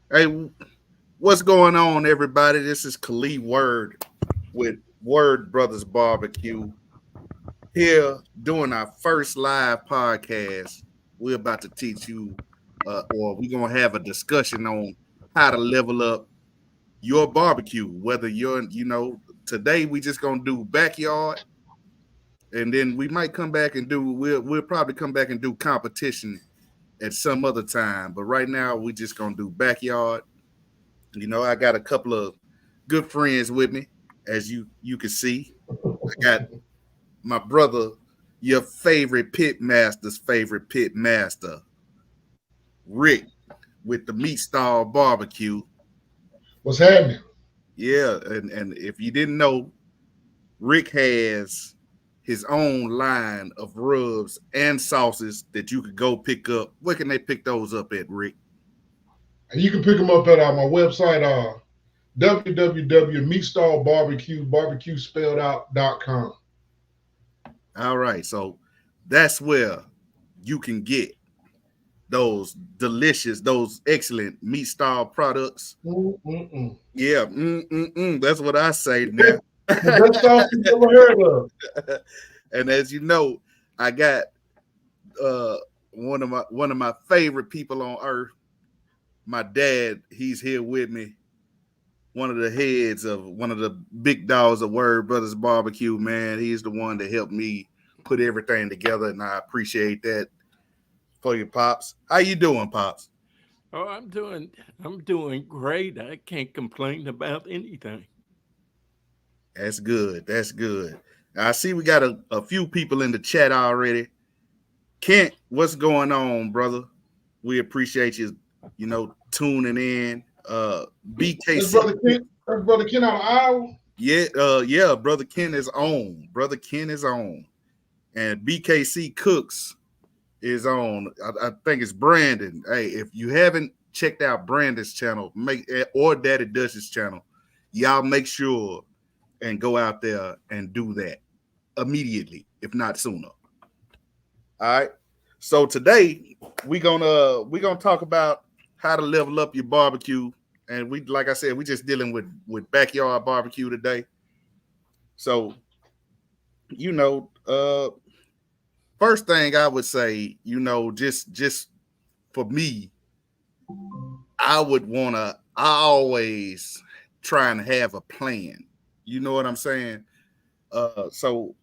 Hey, what's going on, everybody? This is Kelii Word with Word Brothers Barbecue here doing our first live podcast. We're about to teach you, or we're gonna have a discussion on how to level up your barbecue. Whether today we just gonna do backyard, and then we might come back and do. We'll probably come back and do competition at some other time. But right now we just gonna do backyard. I got a couple of good friends with me, as you can see. I got my brother, your favorite pit master's favorite pit master, Rick, with the Meat Stall BBQ. What's happening? Yeah, and if you didn't know, Rick has his own line of rubs and sauces that you could go pick up. Where can they pick those up at, Rick? And you can pick them up at my website, www.meatstallbbq, spelled out.com. All right, so that's where you can get those delicious, those excellent Meat Stall products. Yeah, that's what I say now. The best sauce you've ever heard of. And as you know, I got one of my favorite people on earth. My dad, he's here with me. One of the heads of one of the big dogs of Word Brothers Barbecue, man. He's the one that helped me put everything together, and I appreciate that for you, Pops. How you doing, Pops? Oh, I'm doing great. I can't complain about anything. That's good. That's good. I see we got a few people in the chat already. Kent, what's going on, brother? We appreciate you, tuning in. That's BKC. Brother Ken out of Iowa. Yeah, brother Ken is on. Brother Ken is on. And BKC Cooks is on. I think it's Brandon. Hey, if you haven't checked out Brandon's channel, or Daddy Dutch's channel, y'all make sure and go out there and do that immediately, if not sooner. All right. So today we're gonna talk about how to level up your barbecue. And like I said, we just dealing with backyard barbecue today. So, first thing I would say, just for me, I always try and have a plan. You know what I'm saying? So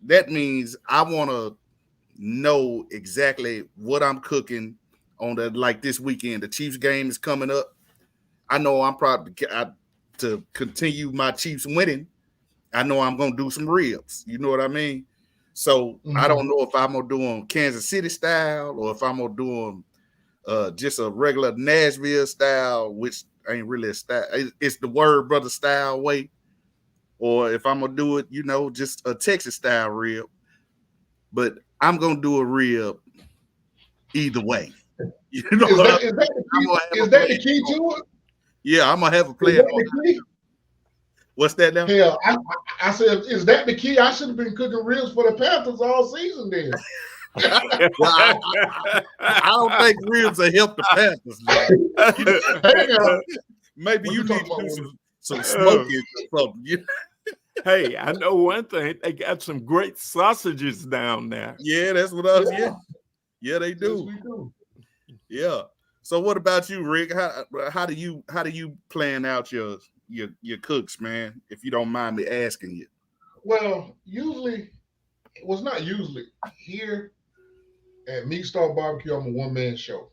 that means I want to know exactly what I'm cooking on like this weekend. The Chiefs game is coming up. I know I'm probably to continue my Chiefs winning. I know I'm gonna do some ribs. You know what I mean? So I don't know if I'm gonna do them Kansas City style or if I'm gonna do them just a regular Nashville style, which ain't really a style. It's the Word Brother style way, or if I'm gonna do it, just a Texas style rib. But I'm gonna do a rib either way. You know, Is that the key to it? Yeah, I'm gonna have a plan. What's that now? Hell, I said, is that the key? I should have been cooking ribs for the Panthers all season then. Well, I don't think ribs will help the Panthers. Maybe you need to do some smoking or something. Hey, I know one thing. They got some great sausages down there. Yeah, that's what I was. Yeah, they do. Yes, we do. Yeah. So, what about you, Rick? How do you plan out your cooks, man? If you don't mind me asking you. Well, usually, it was not usually here at Meat Stall BBQ. I'm a one-man show.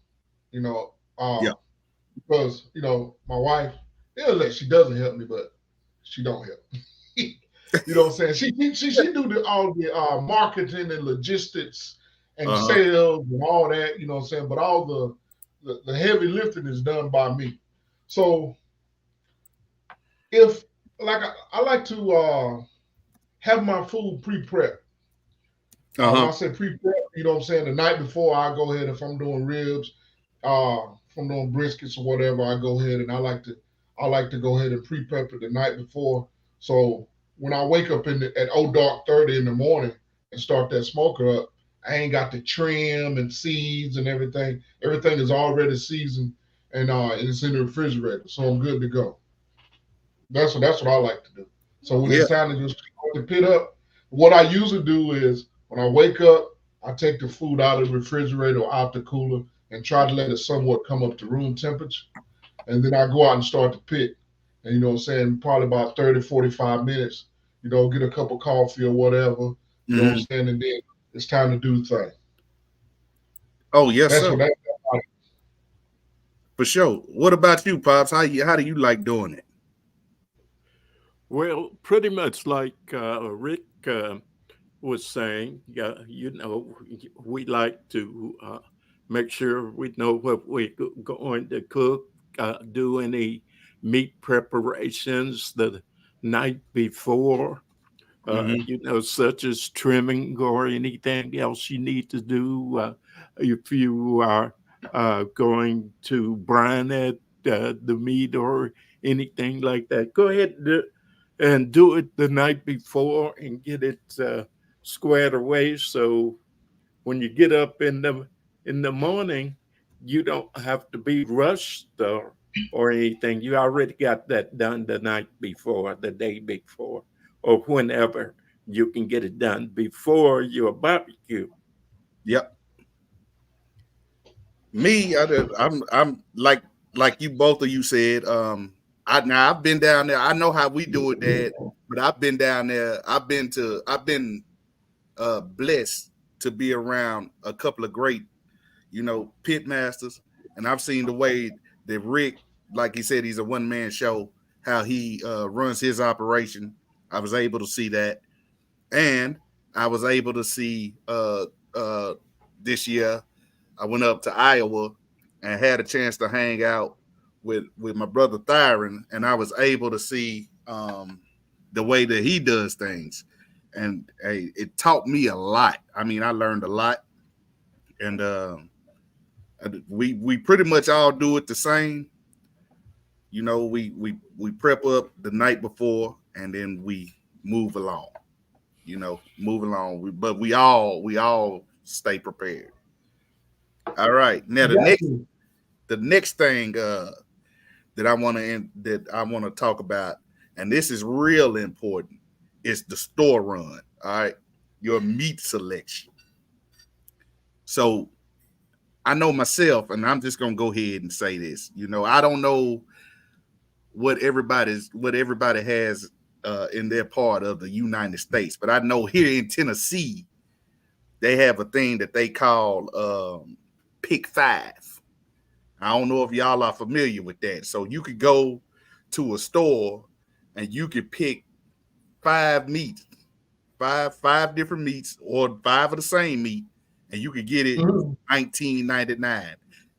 Yeah. Because my wife, she doesn't help me, but she don't help. You know what I'm saying? She do all the marketing and logistics and sales and all that. You know what I'm saying? But all the heavy lifting is done by me. So if I like to have my food pre-prep. When I say pre-prep, you know what I'm saying? The night before, I go ahead, if I'm doing ribs, if I'm doing briskets or whatever, I go ahead and I like to go ahead and pre-prep it the night before. So when I wake up at dark 30 in the morning and start that smoker up, I ain't got the trim and seeds and everything. Everything is already seasoned. and it's in the refrigerator, so I'm good to go. That's what I like to do. So when Yeah. it's time to just start the pit up, what I usually do is when I wake up, I take the food out of the refrigerator or out the cooler and try to let it somewhat come up to room temperature. And then I go out and start the pit. And you know what I'm saying, probably about 30, 45 minutes, get a cup of coffee or whatever, you know what I'm Mm-hmm. saying, and then it's time to do the thing. Oh, yes, That's sir. what that For sure. What about you, Pops? How do you like doing it? Well, pretty much like Rick was saying, we like to make sure we know what we're going to cook, do any meat preparations the night before, Mm-hmm. such as trimming or anything else you need to do. If you are going to brine it, the meat or anything like that, go ahead and do it the night before and get it squared away. So when you get up in the morning, you don't have to be rushed or anything. You already got that done the night before, the day before, or whenever you can get it done before your barbecue. Yep. Me, I'm like you both of you said. I've been down there. I know how we do it, Dad. But I've been down there. I've been blessed to be around a couple of great, pit masters, and I've seen the way that Rick, like he said, he's a one man show. How he runs his operation. I was able to see that, and I was able to see uh, this year. I went up to Iowa and had a chance to hang out with my brother Thyron, and I was able to see the way that he does things, and hey, it taught me a lot. I mean, I learned a lot, and we pretty much all do it the same. We prep up the night before, and then we move along. Move along. But we all stay prepared. All right. Now you got to. the next thing that I want to talk about, and this is real important, is the store run. All right, your meat selection. So I know myself, and I'm just gonna go ahead and say this. I don't know what everybody has in their part of the United States, but I know here in Tennessee they have a thing that they call pick five. I don't know if y'all are familiar with that. So you could go to a store and you could pick five meats, five different meats, or five of the same meat, and you could get it Mhm. 19.99.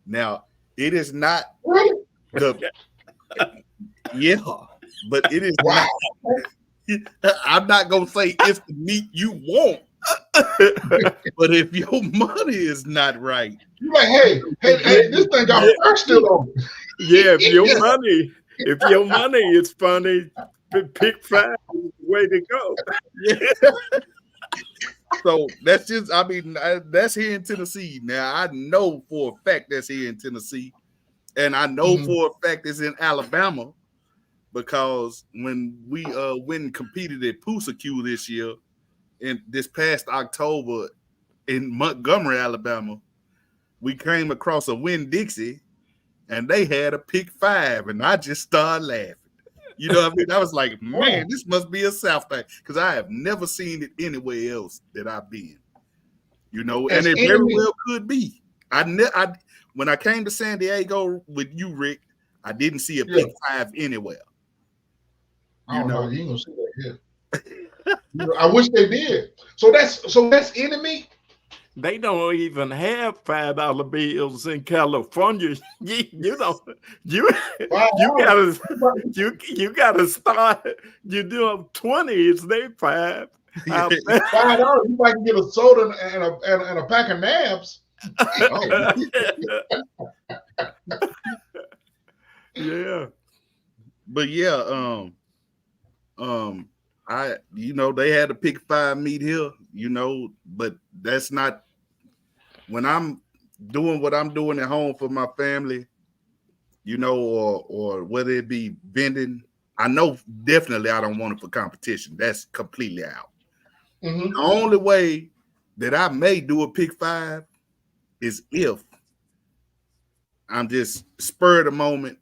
Now it is not Right? the yeah, but it is Wow. not. I'm not gonna say it's the meat you want, but if your money is not right, You're like, hey, you hey, get hey, this thing got Yeah, first still on yeah. it. If your money is funny, pick five is the way to go. yeah. So that's just, I mean, that's here in Tennessee. Now I know for a fact that's here in Tennessee, and I know Mhm. for a fact it's in Alabama because when we went and competed at Pusacue this year, in this past October in Montgomery, Alabama, we came across a Winn Dixie, and they had a pick five, and I just started laughing. You know what I mean? I was like, man, Oh, this must be a South thing because I have never seen it anywhere else that I've been. And as it very enemy. well could be. I when I came to San Diego with you, Rick, I didn't see a Yeah. pick five anywhere. You Oh no, know, you ain't gonna see that here. I wish they did. So that's enemy. They don't even have $5 bills in California. You don't you you $5. gotta you gotta start. You do 20s, they five out there. $5. You might get a soda and a pack of nabs. Oh, Yeah. but yeah, um, they had a pick five meet here, but that's not when I'm doing what I'm doing at home for my family. you know, or whether it be vending. I know definitely I don't want it for competition. That's completely out. Mm-hmm. The only way that I may do a pick 5 is if I'm just spur of the moment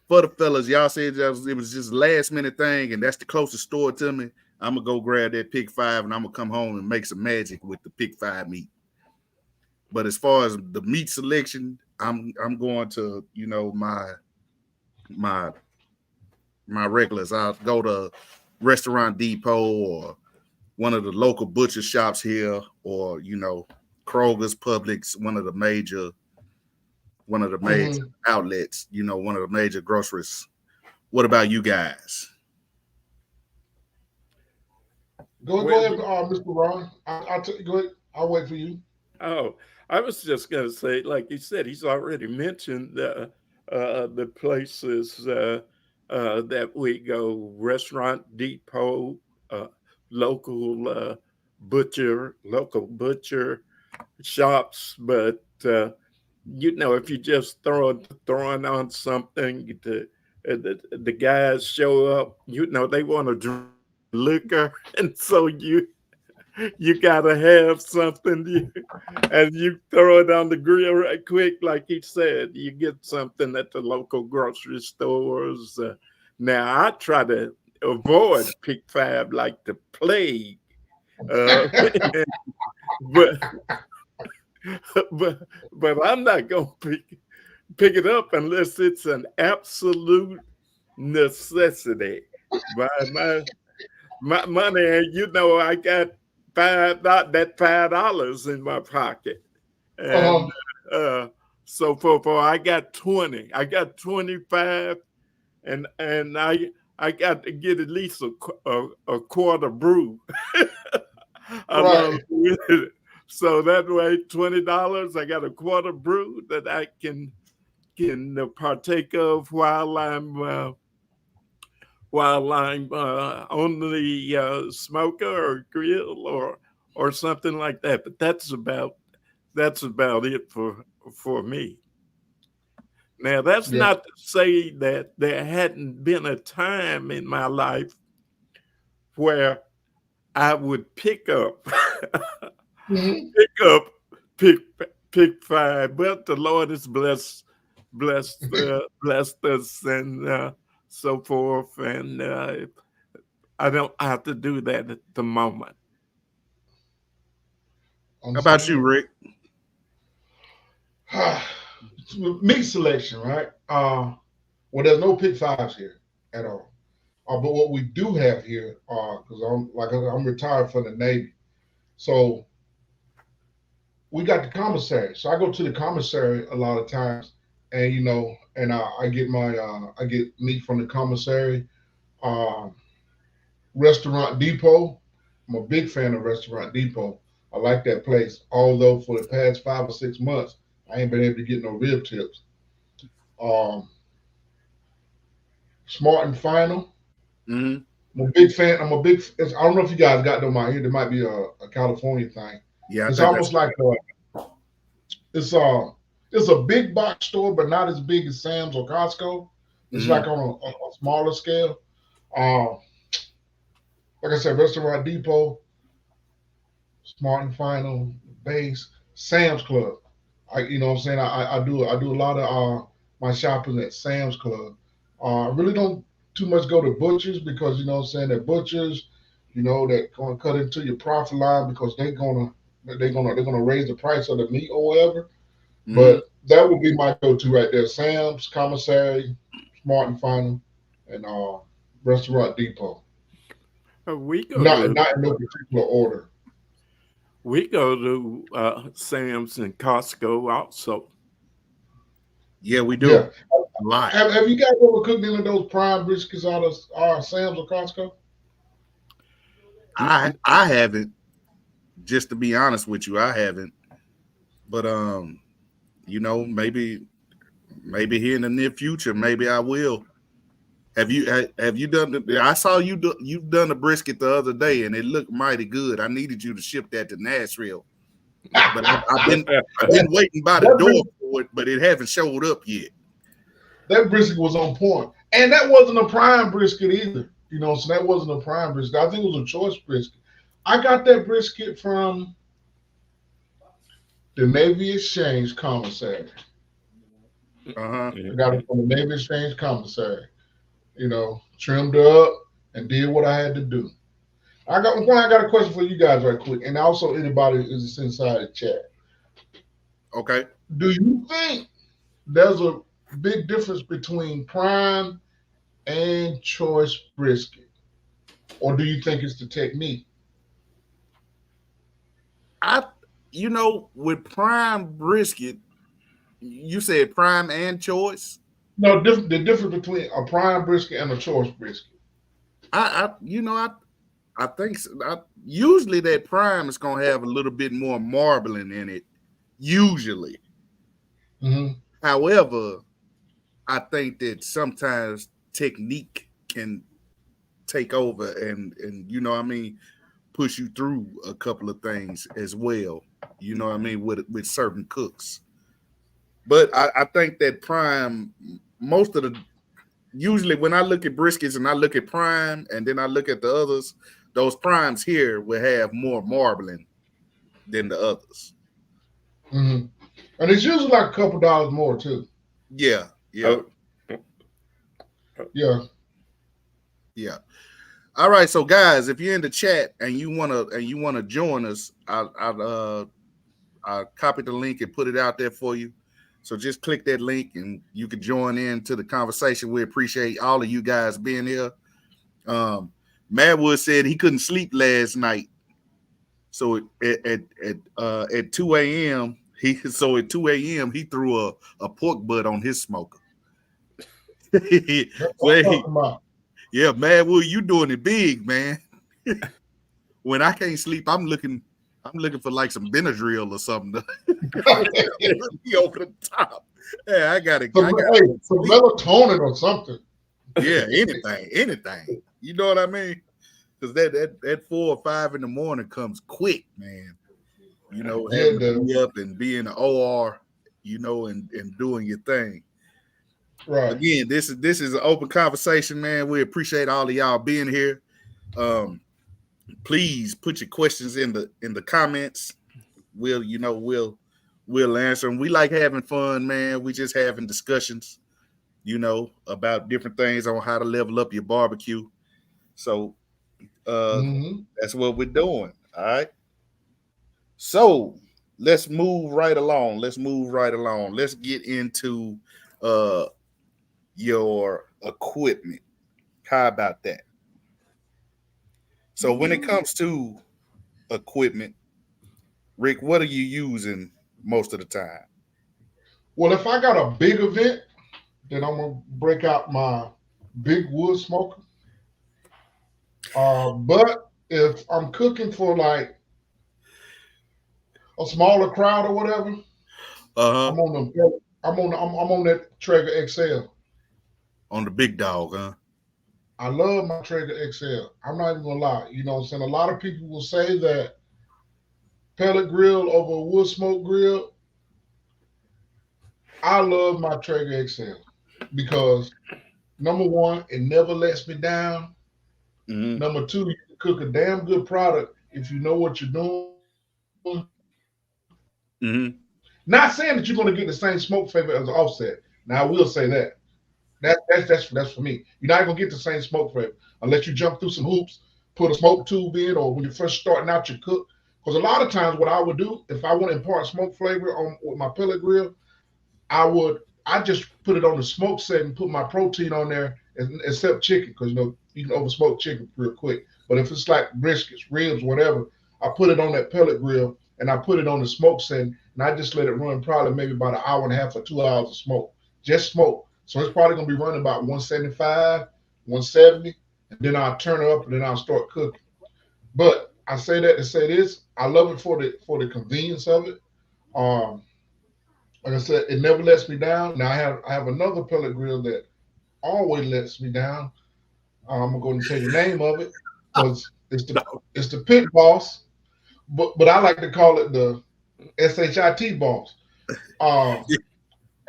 for the fellas. Y'all said it was just last minute thing, and that's the closest store to me. I'm gonna go grab that pick 5, and I'm gonna come home and make some magic with the pick 5 meat. But as far as the meat selection, I'm going to, you know, my regulars. I'll go to Restaurant Depot or one of the local butcher shops here, or, you know, Kroger's, Publix, one of the major outlets, you know, one of the major groceries. What about you guys? Go ahead, Mr. Ron. Go ahead. I'll wait for you. Oh, I was just going to say, like you said, he's already mentioned the places that we go: Restaurant Depot, local butcher shops. But you know, if you just throwing on something, the guys show up. You know, they want to drink liquor, and so you gotta have something, and you throw it on the grill right quick, like he said. You get something at the local grocery stores. Now I try to avoid pick 5 like the plague, but but I'm not gonna pick it up unless it's an absolute necessity. My money, and you know, I got $5 in my pocket, and so for I got 20. I got 25, and I got to get at least a quarter brew along with it. So that way, $20, I got a quarter brew that I can partake of while I'm on the smoker or grill or something like that. But that's about it for me. Now, that's not to say that there hadn't been a time in my life where I would pick up pick 5, but the Lord has blessed us and so forth, and I don't have to do that at the moment. How about you, Rick? Meat selection, right? Well, there's no pick 5s here at all. But what we do have here, because I'm retired from the Navy, so we got the commissary. So I go to the commissary a lot of times, and you know, and I get I get meat from the commissary. Restaurant Depot. I'm a big fan of Restaurant Depot. I like that place. Although for the past 5 or 6 months, I ain't been able to get no rib tips. Smart and Final. Mm-hmm. I'm a big fan. I don't know if you guys got them out here. There might be a California thing. Yeah, it's almost like it's a big box store, but not as big as Sam's or Costco. It's like on a smaller scale. Like I said, Restaurant Depot, Smart and Final, Base, Sam's Club. You know what I'm saying? I do a lot of my shopping at Sam's Club. I really don't too much go to butchers because, you know what I'm saying, that butchers, you know, that gonna cut into your profit line because they're gonna raise the price of the meat or whatever. But that would be my go-to right there. Sam's, Commissary, Smart and Final, and Restaurant Depot. We go not in no particular order. We go to Sam's and Costco also. Yeah, we do. Yeah. A lot. Have you guys ever cooked any of those prime briskets out of Sam's or Costco? I haven't. Just to be honest with you, I haven't. But you know, maybe here in the near future, maybe I will. Have you done? I saw you've done a brisket the other day, and it looked mighty good. I needed you to ship that to Nashville, but I've been waiting by the door for it, but it hasn't showed up yet. That brisket was on point. And that wasn't a prime brisket either. So that wasn't a prime brisket. I think it was a choice brisket. I got that brisket from the Navy Exchange Commissary. Uh-huh. I got it from the Navy Exchange Commissary. Trimmed up and did what I had to do. I got a question for you guys right quick, and also anybody is inside the chat. Okay. Do you think there's a big difference between prime and choice brisket, or do you think it's the technique? With prime brisket, you said prime and choice. No, the difference between a prime brisket and a choice brisket. I think usually that prime is gonna have a little bit more marbling in it. Usually, however, I think that sometimes technique can take over and push you through a couple of things as well. With certain cooks. But I think that prime, usually when I look at briskets and I look at prime and then I look at the others, those primes here will have more marbling than the others. And it's usually like a couple dollars more too. Yeah. All right, so guys, if you're in the chat and you wanna join us, I'll copy the link and put it out there for you. So just click that link and you can join in to the conversation. We appreciate all of you guys being here. Madwood said he couldn't sleep last night. So at 2 a.m. he threw a pork butt on his smoker. Yeah, Madwood, you doing it big, man. When I can't sleep, I'm looking for like some Benadryl or something. Over the top. Yeah, I got some melatonin or something. Yeah, anything. You know what I mean? Because that 4 or 5 in the morning comes quick, man. Having to be up and be in the OR, and doing your thing. Right. Again, this is an open conversation, man. We appreciate all of y'all being here. Please put your questions in the comments. We'll answer them. We like having fun, man. We just having discussions, about different things on how to level up your barbecue. So that's what we're doing. All right. So let's move right along. Let's get into your equipment. How about that? So when it comes to equipment, Rick, what are you using most of the time? Well, if I got a big event, then I'm gonna break out my big wood smoker. But if I'm cooking for like a smaller crowd or whatever, I'm on that Traeger XL. On the big dog, huh? I love my Traeger XL. I'm not even gonna lie. You know what I'm saying? A lot of people will say that pellet grill over a wood smoke grill. I love my Traeger XL because number one, it never lets me down. Number two, you can cook a damn good product if you know what you're doing. Not saying that you're going to get the same smoke flavor as an offset. Now, I will say that. That's for me. You're not going to get the same smoke flavor unless you jump through some hoops, put a smoke tube in, or when you're first starting out your cook. Because a lot of times what I would do, if I want to impart smoke flavor with my pellet grill, I just put it on the smoke set and put my protein on there, except chicken, because you can oversmoke chicken real quick. But if it's like briskets, ribs, whatever, I put it on that pellet grill and I put it on the smoke set and I just let it run probably maybe about an hour and a half or 2 hours of smoke, just smoke. So it's probably gonna be running about 175, 170, and then I'll turn it up and then I'll start cooking. But I say that to say this, I love it for the convenience of it. Like I said, it never lets me down. Now I have another pellet grill that always lets me down. I'm gonna go and tell you the name of it because it's the Pit Boss, but I like to call it the SHIT Boss.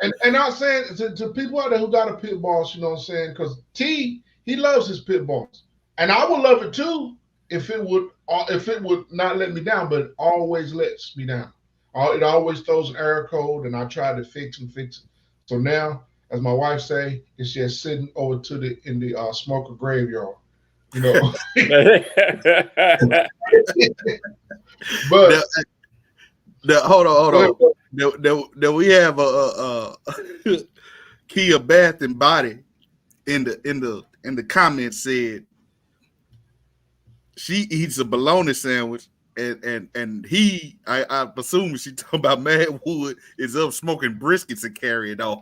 And I'm saying to people out there who got a pit boss, you know what I'm saying? Because T, he loves his pit boss, and I would love it too if it would not let me down, but it always lets me down. It always throws an error code, and I try to fix it. So now, as my wife say, it's just sitting over in the smoker graveyard, you know. But hold on. Now we have a Kia Bath and Body in the comments said she eats a bologna sandwich and he I assume she talking about Mad Wood is up smoking briskets and carrying on.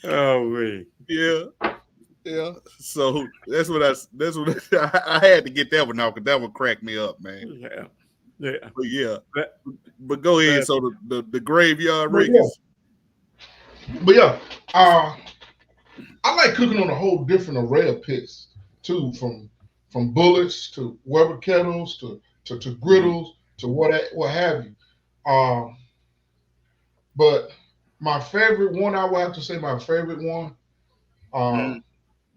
Oh wait. Yeah. So that's what I had to get that one out because that one cracked me up, man. Yeah. But yeah. But go ahead. So the graveyard But riggers. Yeah. I like cooking on a whole different array of pits too, from bullets to Weber kettles to griddles to what have you. But my favorite one, I would have to say my favorite one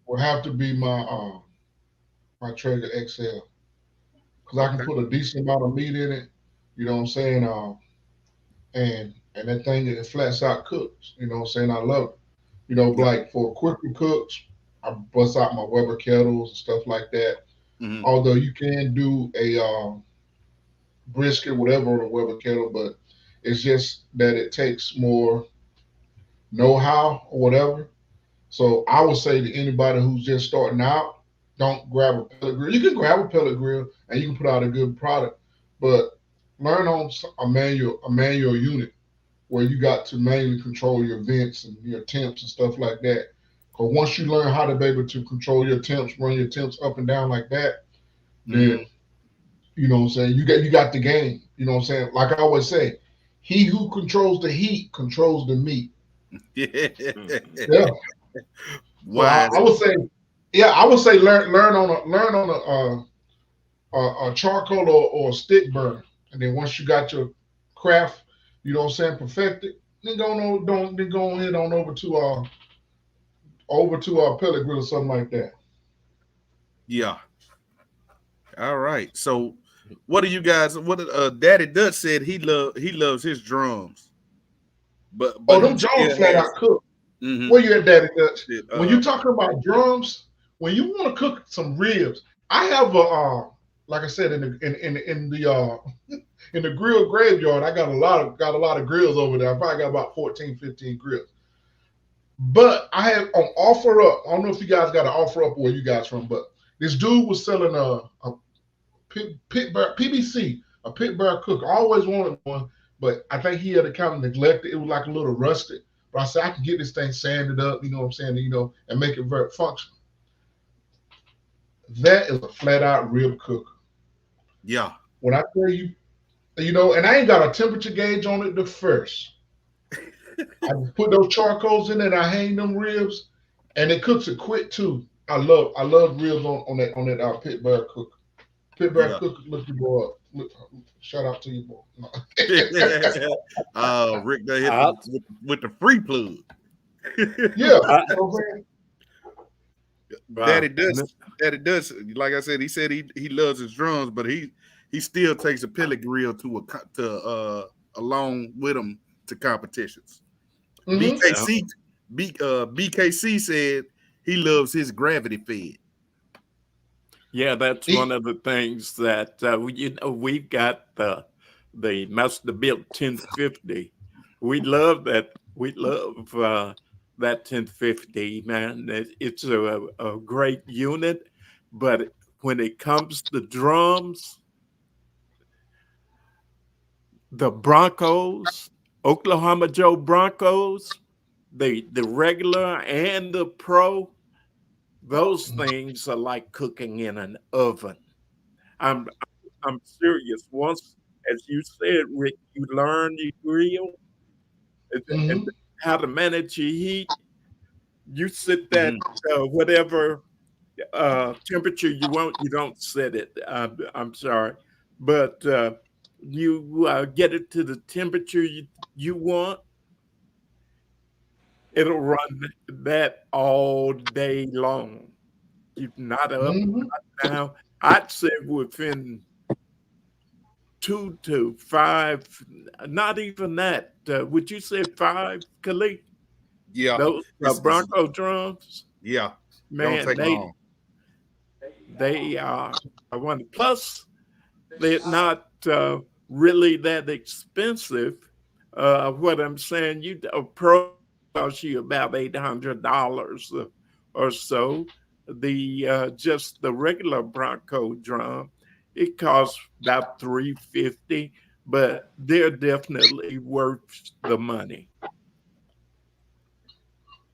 would have to be my Traeger XL, because I can put a decent amount of meat in it. You know what I'm saying? And that thing, it flats out cooks. You know what I'm saying? I love it. You know, like for quicker cooks, I bust out my Weber kettles and stuff like that. Although you can do a brisket, whatever, on a Weber kettle, but it's just that it takes more know-how or whatever. So I would say to anybody who's just starting out, don't grab a pellet grill. You can grab a pellet grill and you can put out a good product, but learn on a manual unit where you got to manually control your vents and your temps and stuff like that. Because once you learn how to be able to control your temps, run your temps up and down like that, then you know what I'm saying, you got the game. You know what I'm saying? Like I always say, he who controls the heat controls the meat. Yeah. So I would say, learn on a charcoal or a stick burner, and then once you got your craft, you know what I'm saying, perfected, then go ahead on over to our pellet grill or something like that. Yeah. All right. So what do you guys? Daddy Dutch said he loves his drums, but them drums flat out cook. Where you at, Daddy Dutch? When you talking about drums, when you want to cook some ribs, I have like I said, in the in the grill graveyard, I got a lot of grills over there. I probably got about 14, 15 grills. But I have on OfferUp. I don't know if you guys got an OfferUp where you guys from, but this dude was selling a pit bear PBC, a pit bear cook. I always wanted one, but I think he had kind of neglected. It was like a little rusted. But I said I can get this thing sanded up, you know what I'm saying, and make it very functional. That is a flat out rib cooker. Yeah. When I tell you, and I ain't got a temperature gauge on it the first. I put those charcoals in it, I hang them ribs, and it cooks it quick too. I love ribs on that pit bear cooker. Pit bear cooker, look your boy up. Shout out to you, boy. Rick, they hit with the free plug. Yeah. Daddy does. Like I said, he said he loves his drums, but he still takes a pellet grill to along with him to competitions. BKC said he loves his gravity fed. Yeah, that's one of the things that we've got the Master Built 1050. We love that. We love that 1050, man. It's a great unit, but when it comes to drums, the Broncos, Oklahoma Joe Broncos, the regular and the pro, those things are like cooking in an oven. I'm serious. Once, as you said, Rick, you learn your grill and how to manage your heat. You set that whatever temperature you want. You don't set it. I'm sorry, but you get it to the temperature you want, it'll run that all day long. You're not up, Mm-hmm. not down. I'd say within 2 to 5, not even that. Would you say 5, Kelii? Yeah, Those it's Bronco drums, yeah. Don't man, take long. they are. I wonder. Plus, they're not really that expensive. What I'm saying, a pro costs you about $800 or so. The just the regular Bronco drum, it costs about $350, but they're definitely worth the money.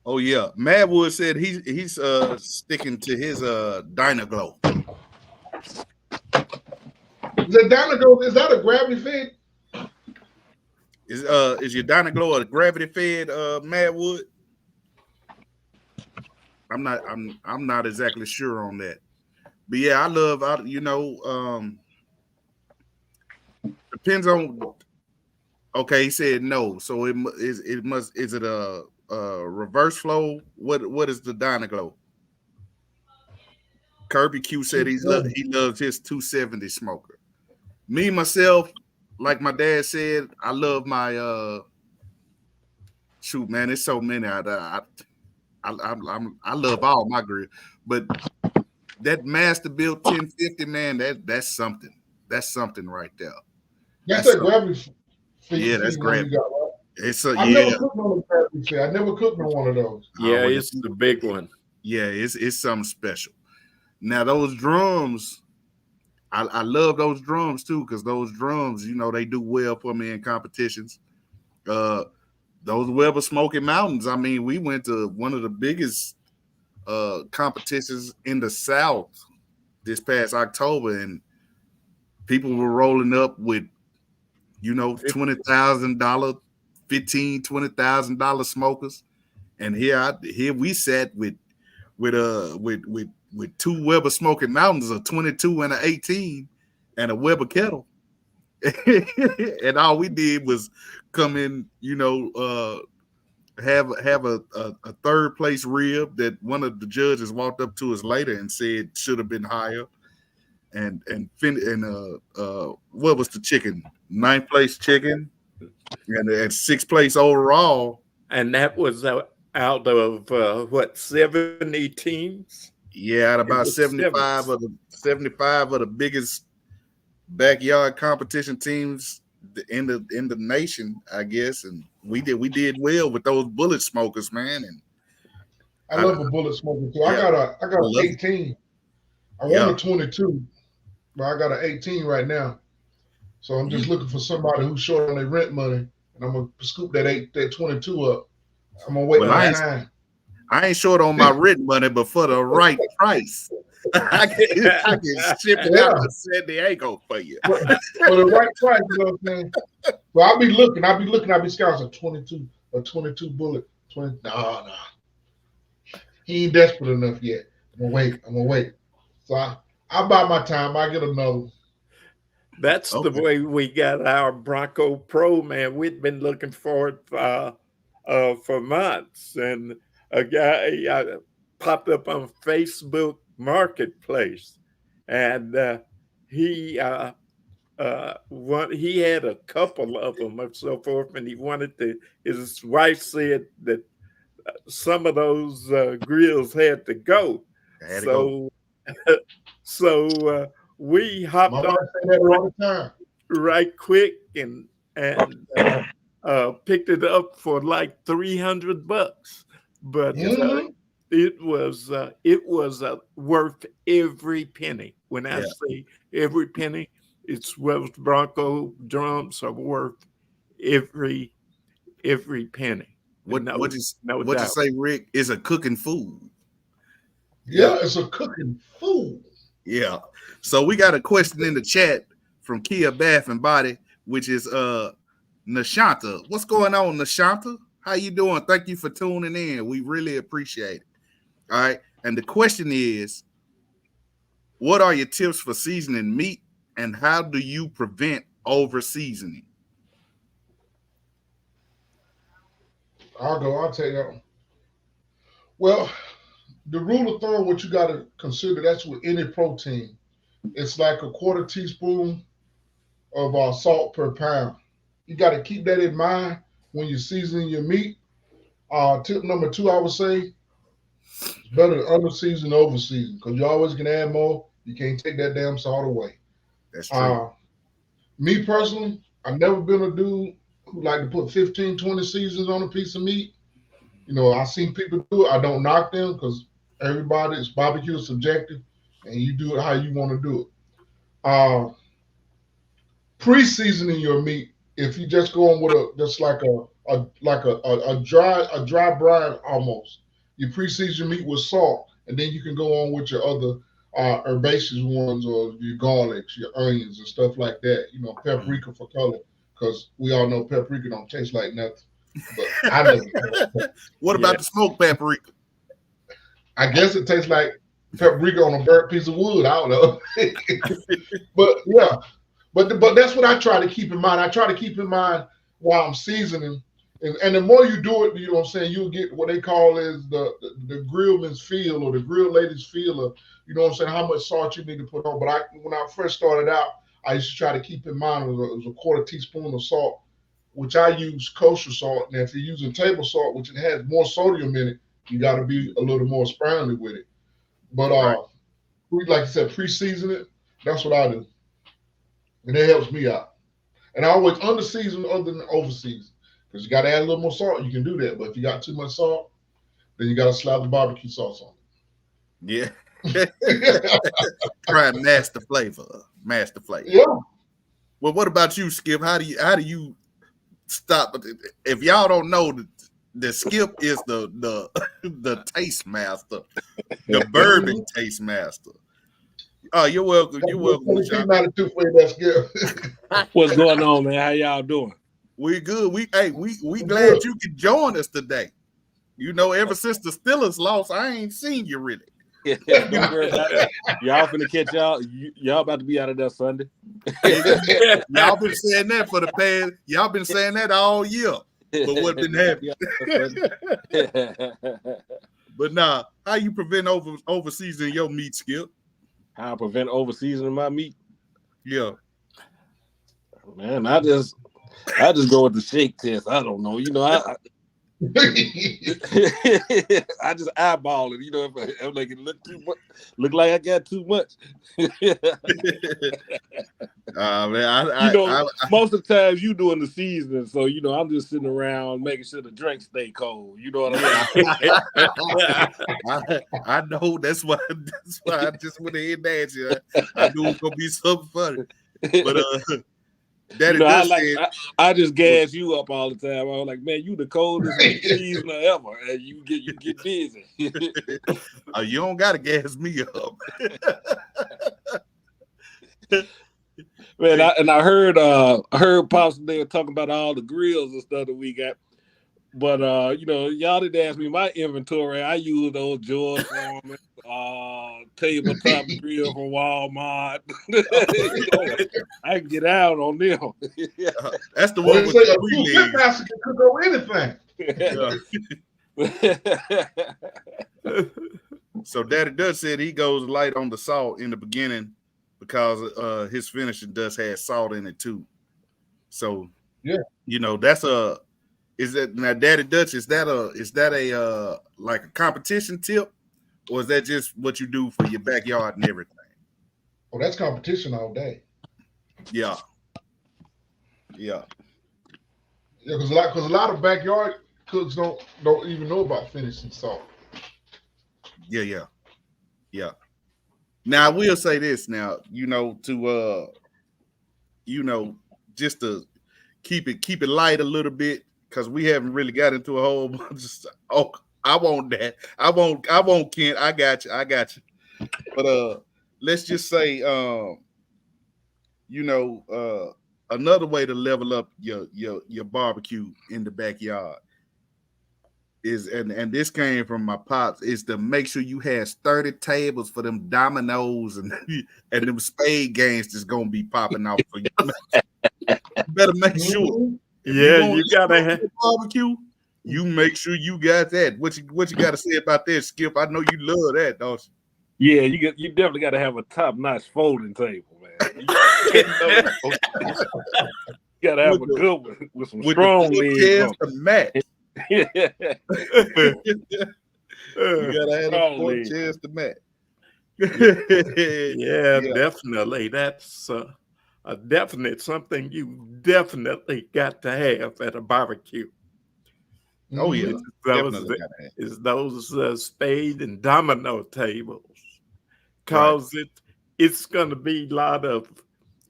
Oh yeah, Madwood said he's sticking to his Dynaglow. Is that Dynago? Is that a gravity fed? Is your Dynaglow a gravity fed Madwood? I'm not exactly sure on that. But yeah, depends on. Okay, he said no. So is it a reverse flow? What is the Dynaglow? Kirby Q said he loves his 270 smoker. Me myself, like my dad said, I love my shoot, man. It's so many. I love all my grill, but that master built 1050, man, that's something. That's something right there. That's That's that something. gravity Yeah, that's feed one you gravity. got, right? It's I never cooked on a gravity feed. I never cooked on one of those. Yeah, it's the big one. Yeah, it's something special. Now those drums, I love those drums too, because those drums, they do well for me in competitions. Those Weber Smoky Mountains. I mean, we went to one of the biggest competitions in the South this past October, and people were rolling up with, $20,000, $15,000-$20,000 smokers, and here we sat with two Weber Smoky Mountains, a 22 and an 18, and a Weber kettle. And all we did was come in, have a third place rib that one of the judges walked up to us later and said should have been higher, and what was the chicken? Ninth place chicken, and sixth place overall. And that was out of what, 70 teams? Yeah, at It about was 75 of the biggest backyard competition teams in the nation, I guess, and we did well with those bullet smokers, man. And I love a bullet smoker too. Yeah, I got an 18. I want a 22, but I got an 18 right now. So I'm just looking for somebody who's short on their rent money, and I'm gonna scoop that 22 up. I'm gonna wait my time. I ain't short on my rent money, but for the right price, I can ship it out to San Diego for you. For the right price, you know what I'm saying? So I'll be looking, I'll be scouting a 22 bullet. 20. No. He ain't desperate enough yet. I'm gonna wait. So I'll buy my time. I get another one. That's the way we got our Bronco Pro, man. We'd been looking for it for months, and a guy popped up on Facebook Marketplace, and he had a couple of them and so forth, and he wanted to. His wife said that some of those grills had to go, so we hopped on all the time. right quick and picked it up for like $300, but it was worth every penny. When I say every penny, it's Wells Bronco drums are worth every penny. What you say, Rick? Is a cooking food. Yeah, it's a cooking food. Yeah. So we got a question in the chat from Kia Bath and Body, which is Nashanta. What's going on, Nashanta? How you doing? Thank you for tuning in. We really appreciate it. All right. And the question is, what are your tips for seasoning meat, and how do you prevent over seasoning? I'll take that one. Well, the rule of thumb, what you got to consider, that's with any protein. It's like a quarter teaspoon of salt per pound. You got to keep that in mind when you're seasoning your meat. Tip number 2, I would say, it's better to under season than over season because you always can add more. You can't take that damn salt away. That's true. Me personally, I've never been a dude who like to put 15, 20 seasons on a piece of meat. You know, I've seen people do it. I don't knock them because everybody's barbecue is subjective, and you do it how you want to do it. Pre-seasoning your meat, if you just go on with just like a dry brine almost. You pre-season your meat with salt, and then you can go on with your other herbaceous ones or your garlics, your onions, and stuff like that. You know, paprika for color, because we all know paprika don't taste like nothing. But I know. What about the smoked paprika? I guess it tastes like paprika on a burnt piece of wood. I don't know. But yeah, but that's what I try to keep in mind. I try to keep in mind while I'm seasoning. And the more you do it, you know what I'm saying, you'll get what they call is the grillman's feel or the grill lady's feel of, you know what I'm saying, how much salt you need to put on. But when I first started out, I used to try to keep in mind it was a quarter teaspoon of salt, which I use kosher salt. And if you're using table salt, which it has more sodium in it, you got to be a little more sparingly with it. But like you said, pre-season it. That's what I do. And it helps me out. And I always under-season other than over-season. Because you got to add a little more salt, you can do that. But if you got too much salt, then you got to slap the barbecue sauce on it. Yeah. Try and master flavor. Yeah. Well, what about you, Skip? How do you stop? If y'all don't know, the Skip is the taste master, the bourbon taste master. Oh, you're welcome. You're welcome. What's going on, man? How y'all doing? We good. We glad you could join us today. You know, ever since the Steelers lost, I ain't seen you really. Don't worry about it. Y'all finna catch y'all. Y'all about to be out of there Sunday. Y'all been saying that for the past. Y'all been saying that all year. But what been happening? But nah, how you prevent over seasoning your meat, Skip? How I prevent over seasoning my meat? Yeah. Man, I just go with the shake test. I don't know. You know, I just eyeball it. You know, if I make it look too much, look like I got too much. Man, most of the times you doing the seasoning, so you know I'm just sitting around making sure the drinks stay cold. You know what I mean? I know that's why I just went ahead and asked you. I knew it was gonna be something funny, but Daddy, you know, I just gas you up all the time. I was like, man, you the coldest seasoner ever, and you get busy. Oh, you don't gotta gas me up. Man, I heard Pops they were talking about all the grills and stuff that we got. But you know, y'all didn't ask me my inventory. I use those George Foreman, tabletop grill from Walmart. I can get out on them. That's the one with the pitmaster can cook on anything. So Daddy Dutch said he goes light on the salt in the beginning because his finishing does have salt in it too. So yeah, you know that's a. Is that now, Daddy Dutch? Is that a like a competition tip, or is that just what you do for your backyard and everything? Oh, that's competition all day. Yeah. Because a lot of backyard cooks don't even know about finishing salt. Yeah. Now I will say this. Now just to keep it light a little bit. Because we haven't really got into a whole bunch of stuff. Oh, I want that. I want Kent. I got you. But let's just say another way to level up your barbecue in the backyard is and this came from my pops, is to make sure you have 30 tables for them dominoes and them spade games that's gonna be popping off for you. better make sure. Mm-hmm. Yeah, you gotta have barbecue. You make sure you got that. What you got to say about that, Skip? I know you love that, don't Yeah, you definitely got to have a top-notch folding table, man. You got to have a good one with some strong legs on the mat. it. You gotta have a 4 legs. chairs to mat. yeah, definitely. That's a definite something you definitely got to have at a barbecue. Oh yeah, Is those spade and domino tables, cause it's going to be a lot of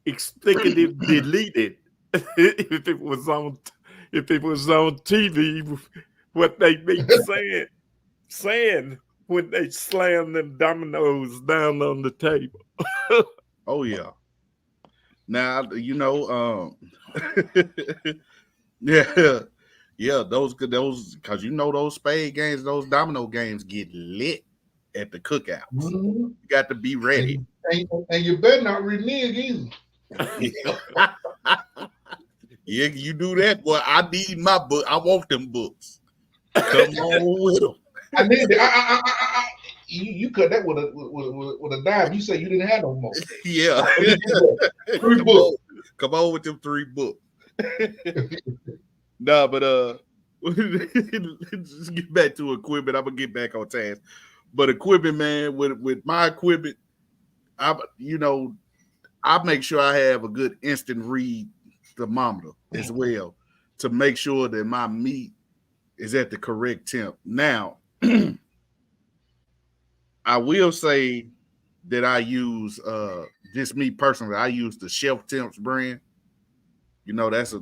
explicative deleted if it was on TV. What they be saying when they slam them dominoes down on the table. Oh yeah. Now yeah, those because those spade games, those domino games get lit at the cookouts. Mm-hmm. You got to be ready, and you better not renege either. Yeah, you do that. Well, I need my book. I want them books. Come on with them. I need it. You cut that with a dime. You say you didn't have no more. Yeah. 3 books. Come on with them 3 books. Nah, but let's get back to equipment. I'm gonna get back on task. But equipment, man, with my equipment, I make sure I have a good instant read thermometer as well to make sure that my meat is at the correct temp. Now, I will say that I use just me personally, I use the Shelf Temps brand. That's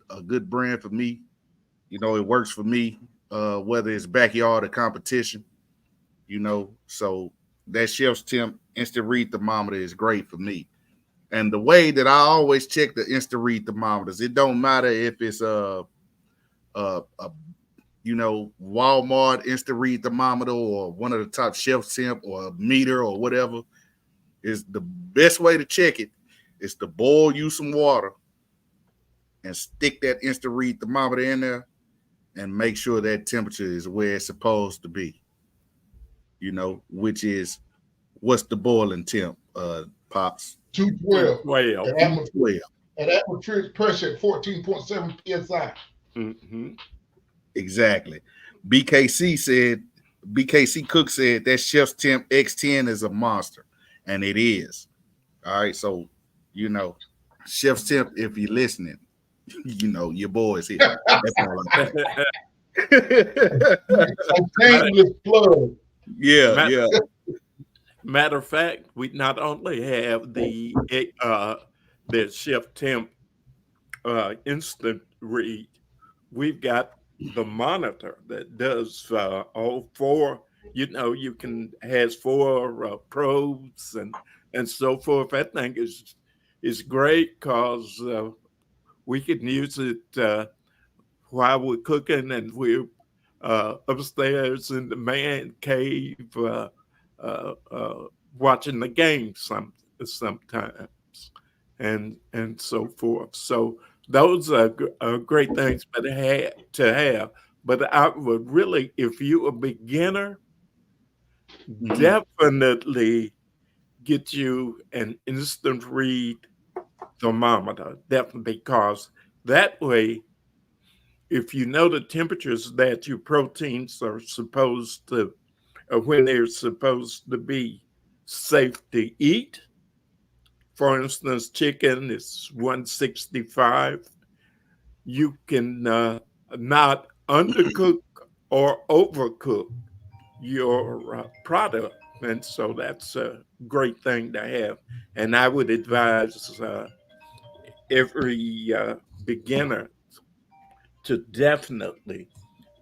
a good brand for me. It works for me, whether it's backyard or competition. So that Shelf Temp instant read thermometer is great for me. And the way that I always check the instant read thermometers, it don't matter if it's Walmart instant read thermometer or one of the top Shelf Temp or a meter or whatever, is the best way to check it is to boil you some water and stick that instant read thermometer in there and make sure that temperature is where it's supposed to be. Which is what's the boiling temp, Pops? 212. 212. And atmospheric pressure at 14.7 psi. Mm-hmm. Exactly. BKC Cook said that Chef's Temp X10 is a monster, and it is. All right, so Chef's Temp, if you're listening, your boy's here. That's all I think. Yeah. Matter of fact, we not only have the Chef Temp instant read, we've got the monitor that does all 4. You has 4 probes and so forth. That thing is great because we can use it while we're cooking and we're upstairs in the man cave watching the game sometimes and so forth. So those are great things to have. But I would really, if you're a beginner, definitely get you an instant read thermometer. Definitely, because that way, if you know the temperatures that your proteins are supposed to, when they're supposed to be safe to eat. For instance, chicken is 165. You can not undercook or overcook your product. And so that's a great thing to have. And I would advise every beginner to definitely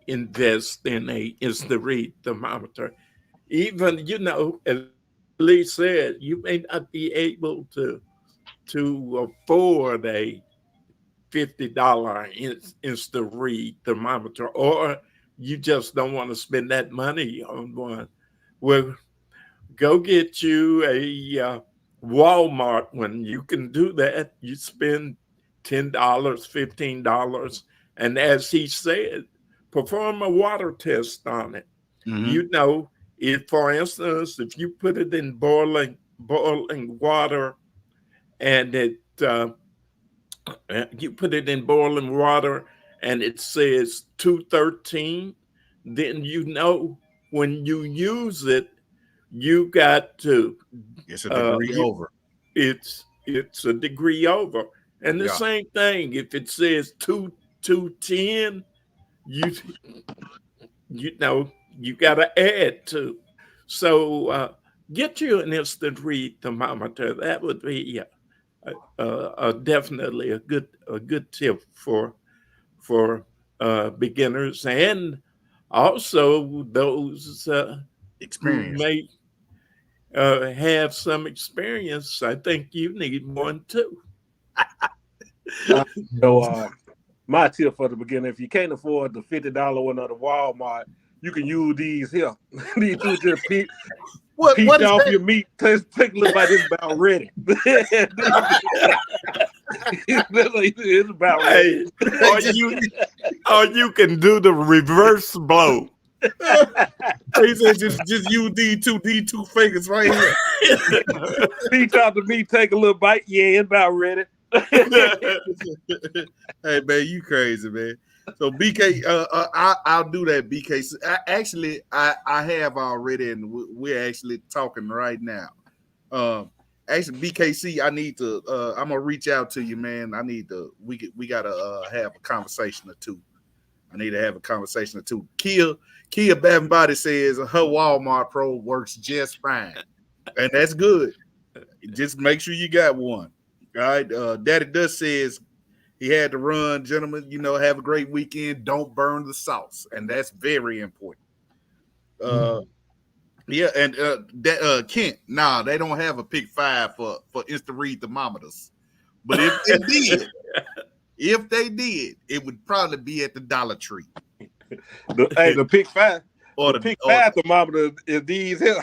invest in a instant read thermometer. Even, as Lee said, you may not be able to afford a $50 instant read thermometer, or you just don't want to spend that money on one. Well, go get you a Walmart one. You can do that. You spend $10, $15. And as he said, perform a water test on it. Mm-hmm. You know, if, for instance, if you put it in boiling water and you put it in boiling water and it says 213, then you know when you use it, you got to. It's a degree over. It's a degree over, and the same thing if it says 210, you know you got to add to. So get you an instant read thermometer. That would be definitely a good tip for beginners and also those who may have some experience. I think you need one too. So my tip for the beginner, if you can't afford the $50 one at the Walmart, you can use these here. These two just piece what is off that? your meat. Take a look like it's about ready. It's about ready. Or you can do the reverse blow. He said just use these two fingers right here. Reach out to me, take a little bite. Yeah, it's about ready. Hey man, you crazy, man. So BK, I'll do that. BK, I have already, and we're actually talking right now. Actually, BKC, I need to. I'm gonna reach out to you, man. I need to. We gotta have a conversation or two. I need to have a conversation or two. Kia Bath and Body says her Walmart Pro works just fine, and that's good. Just make sure you got one. All right. Daddy Dust says he had to run, gentlemen. You know, have a great weekend. Don't burn the sauce, and that's very important. Yeah, and Kent, they don't have a pick 5 for instant read thermometers. But if they did, it would probably be at the Dollar Tree. The pick 5. Or the pick 5 thermometer is these here.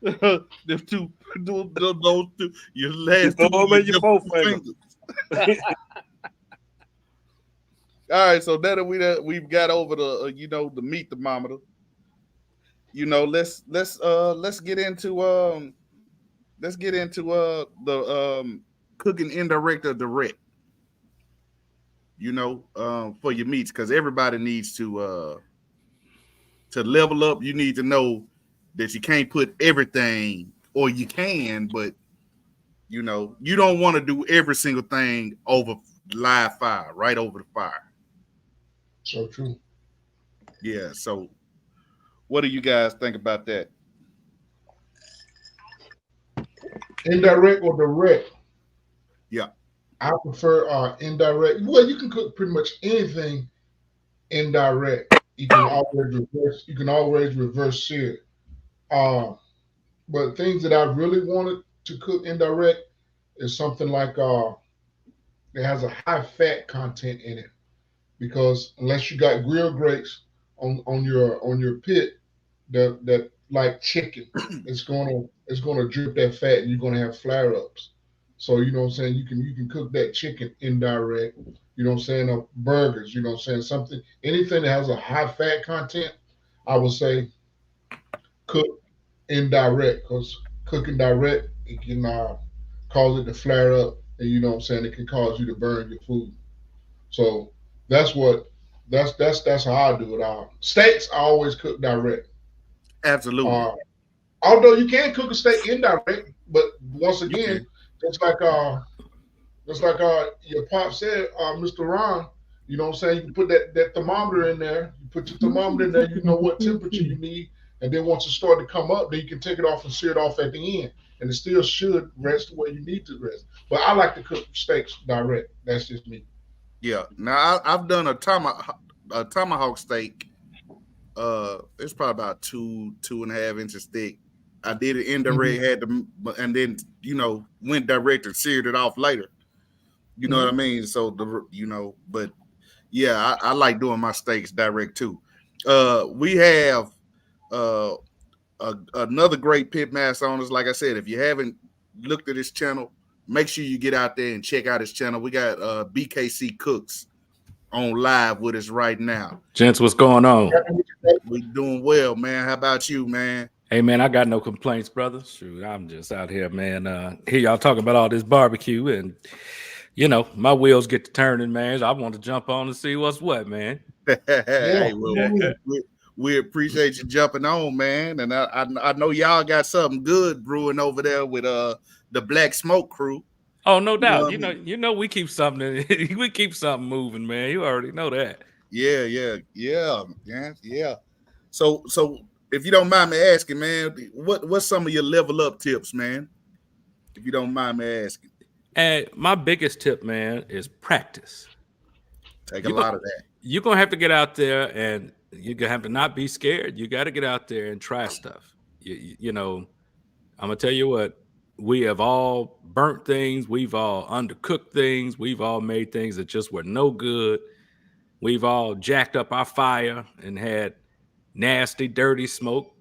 Them two, those two, your last two, your both fingers. All right, so now that we've got over the the meat thermometer, let's get into the cooking indirect or direct. For your meats, because everybody needs to level up. You need to know that you can't put everything, or you can, but you don't want to do every single thing over live fire, right over the fire. So true. Yeah. So, what do you guys think about that? Indirect or direct? Yeah. I prefer indirect. Well, you can cook pretty much anything indirect. You can always reverse sear it. But things that I really wanted to cook indirect is something like that has a high fat content in it. Because unless you got grill grates on your pit that like chicken, it's gonna drip that fat and you're gonna have flare ups. So you know what I'm saying, you can cook that chicken indirect, you know what I'm saying, burgers, you know what I'm saying, anything that has a high fat content, I would say cook indirect, because cooking direct, it can cause it to flare up, and you know what I'm saying, it can cause you to burn your food. So that's how I do it. Steaks I always cook direct. Absolutely. Although you can cook a steak indirect, but once again, just like your pop said, Mr. Ron, you know what I'm saying, you can put that thermometer in there. You put your thermometer in there, you know what temperature you need, and then once it starts to come up, then you can take it off and sear it off at the end, and it still should rest the way you need to rest. But I like to cook steaks direct. That's just me. Yeah. Now I've done a tomahawk steak. It's probably about 2.5 inches thick. I did it indirect, and then went direct and seared it off later. You know what I mean? So but I like doing my steaks direct too. We have another great pitmaster on us. Like I said, if you haven't looked at his channel, make sure you get out there and check out his channel. We got BKC Cooks on live with us right now. Gents, what's going on? We doing well, man. How about you, man? Hey, man, I got no complaints, brother. Shoot, I'm just out here, man. Hear y'all talking about all this barbecue, and you know, my wheels get to turning, man. I want to jump on and see what's what, man. Hey, well, we appreciate you jumping on, man. And I know y'all got something good brewing over there with the Black Smoke crew. Oh, no doubt. You know, we keep something we keep something moving, man. You already know that. Yeah. So if you don't mind me asking, man, what's some of your level up tips, man? If you don't mind me asking. And my biggest tip, man, is practice. Take a lot of that. You're gonna have to get out there, and you're gonna have to not be scared. You got to get out there and try stuff. You know, I'm gonna tell you what. We have all burnt things. We've all undercooked things. We've all made things that just were no good. We've all jacked up our fire and had nasty, dirty smoke.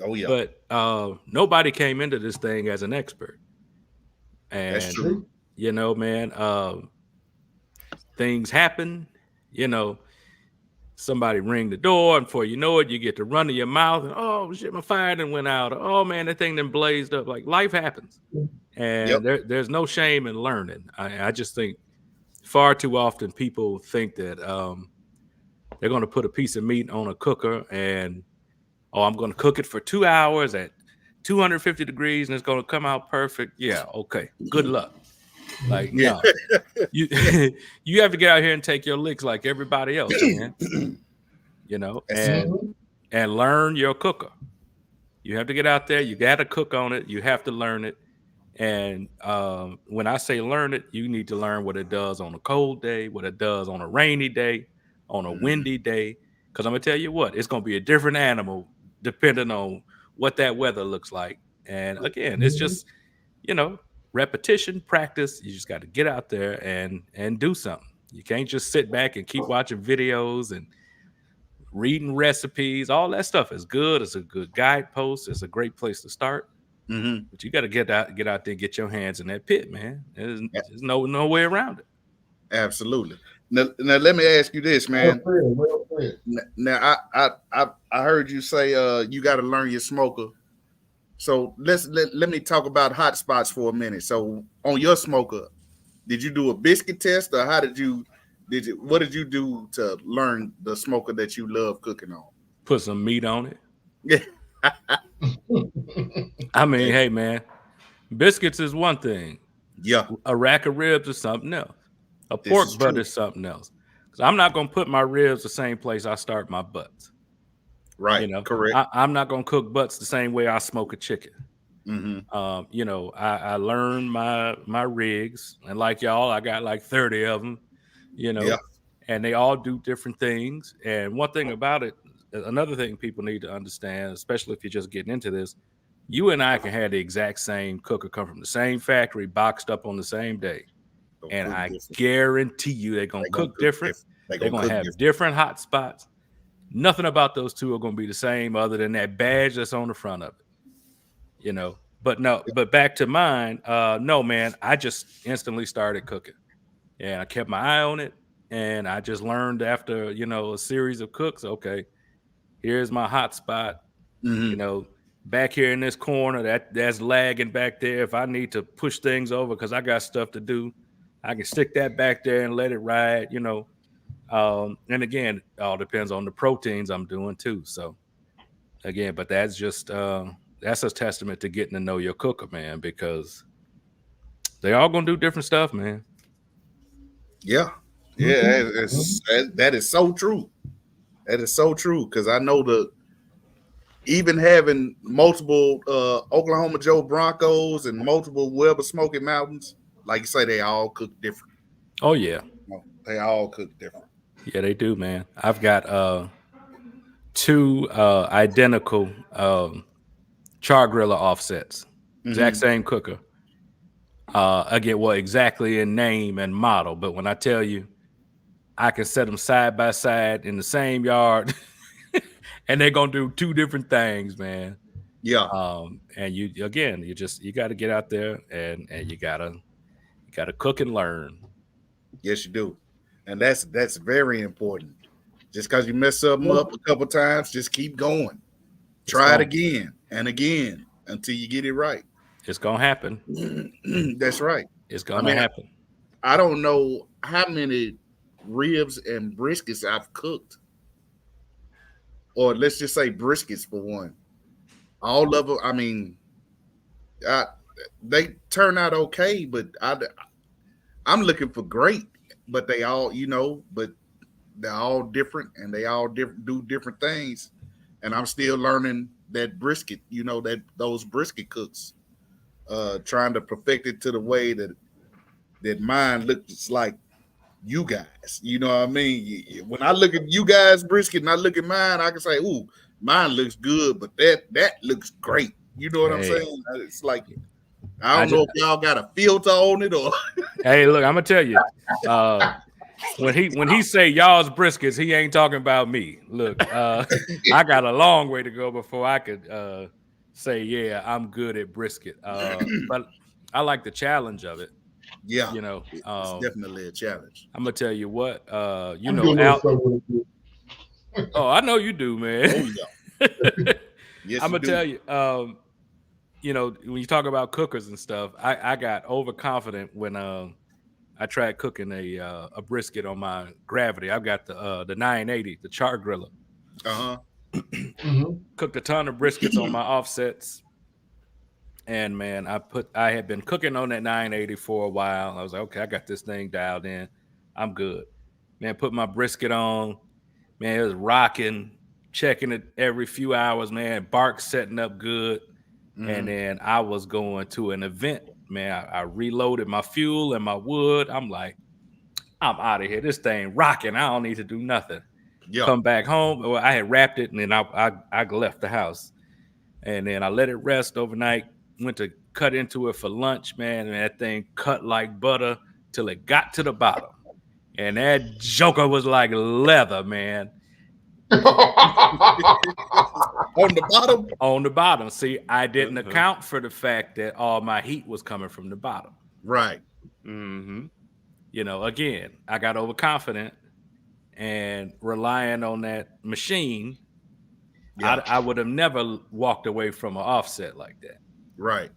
Oh yeah. But nobody came into this thing as an expert. And that's true. You know, man, things happen. You know, somebody ring the door, and before you know it, you get to run to your mouth, and oh shit, my fire done went out. Or, oh man, that thing done blazed up. Like life happens, and there's no shame in learning. I just think far too often people think that they're going to put a piece of meat on a cooker, and I'm going to cook it for 2 hours at 250 degrees, and it's going to come out perfect. Yeah, okay, good luck. Like, no, you have to get out here and take your licks like everybody else, man. You know, and learn your cooker. You have to get out there. You got to cook on it. You have to learn it. And when I say learn it, you need to learn what it does on a cold day, what it does on a rainy day, on a windy day. Because I'm gonna tell you what, it's gonna be a different animal depending on what that weather looks like. And again, it's just, you know, repetition, practice. You just got to get out there and do something. You can't just sit back and keep watching videos and reading recipes. All that stuff is good. It's a good guidepost. It's a great place to start. But you got to get out there and get your hands in that pit, man. There's no way around it. Absolutely. Now let me ask you this, man. Well said. Now I heard you say you got to learn your smoker. So let me talk about hot spots for a minute. So on your smoker, did you do a biscuit test, or what did you do to learn the smoker that you love cooking on? Put some meat on it. Yeah. I mean, hey man, biscuits is one thing. Yeah. A rack of ribs is something else. A pork butt is something else. Because I'm not gonna put my ribs the same place I start my butts. Right. You know, correct. I'm not gonna cook butts the same way I smoke a chicken. You know, I learned my rigs, and like y'all, I got like 30 of them. You know, and they all do different things. And one thing about it, another thing people need to understand, especially if you're just getting into this, you and I can have the exact same cooker, come from the same factory, boxed up on the same day, and I guarantee you they're gonna cook different. They're gonna have different hot spots. Nothing about those two are going to be the same other than that badge that's on the front of it, you know. But back to mine. No, man, I just instantly started cooking. Yeah, I kept my eye on it, and I just learned after, you know, a series of cooks. Okay, here's my hot spot. You know, back here in this corner, that's lagging back there. If I need to push things over because I got stuff to do, I can stick that back there and let it ride. You know. And again, it all depends on the proteins I'm doing too. So again, but that's just that's a testament to getting to know your cooker, man, because they all gonna do different stuff, man. Yeah, that is so true. That is so true, because I know even having multiple Oklahoma Joe Broncos and multiple Weber Smoky Mountains, like you say, they all cook different. Oh yeah, they all cook different. Yeah, they do, man. I've got 2 identical char griller offsets, exact same cooker. Again, well, exactly in name and model, but when I tell you, I can set them side by side in the same yard, and they're gonna do 2 different things, man. Yeah. And you got to get out there and you gotta cook and learn. Yes, you do. And that's very important. Just because you mess something up a couple times, just keep going. Try it again and again until you get it right. It's gonna happen. That's right. It's gonna happen. I don't know how many ribs and briskets I've cooked, or let's just say briskets for one. All of them. I mean, they turn out okay, but I'm looking for great. But they all, but they're all different, and they all do different things. And I'm still learning that brisket. That those brisket cooks, trying to perfect it to the way that mine looks like you guys. You know what I mean? When I look at you guys brisket and I look at mine, I can say, "Ooh, mine looks good," but that looks great. You know what I'm saying? It's like I don't know if y'all got a filter on it or. Hey, look, I'm gonna tell you. When he say y'all's briskets, he ain't talking about me. Look, I got a long way to go before I could say, yeah, I'm good at brisket. But I like the challenge of it. Yeah, it's definitely a challenge. I'm gonna tell you what, Al. Oh, I know you do, man. Oh, yeah. Yes, I'm gonna tell you, when you talk about cookers and stuff, I got overconfident when I tried cooking a brisket on my Gravity. I've got the 980, the char griller. Cooked a ton of briskets on my offsets. And man, I had been cooking on that 980 for a while. I was like, okay, I got this thing dialed in. I'm good. Man, put my brisket on. Man, it was rocking, checking it every few hours, man. Bark setting up good. And then I was going to an event. Man, I reloaded my fuel and my wood. I'm like, I'm out of here. This thing rocking. I don't need to do nothing. Yeah. Come back home. Well, I had wrapped it and then I left the house. And then I let it rest overnight. Went to cut into it for lunch, man. And that thing cut like butter till it got to the bottom. And that joker was like leather, man. On the bottom? On the bottom. See, I didn't account for the fact that all my heat was coming from the bottom. Right. Again, I got overconfident and relying on that machine. Yeah. I would have never walked away from an offset like that. Right.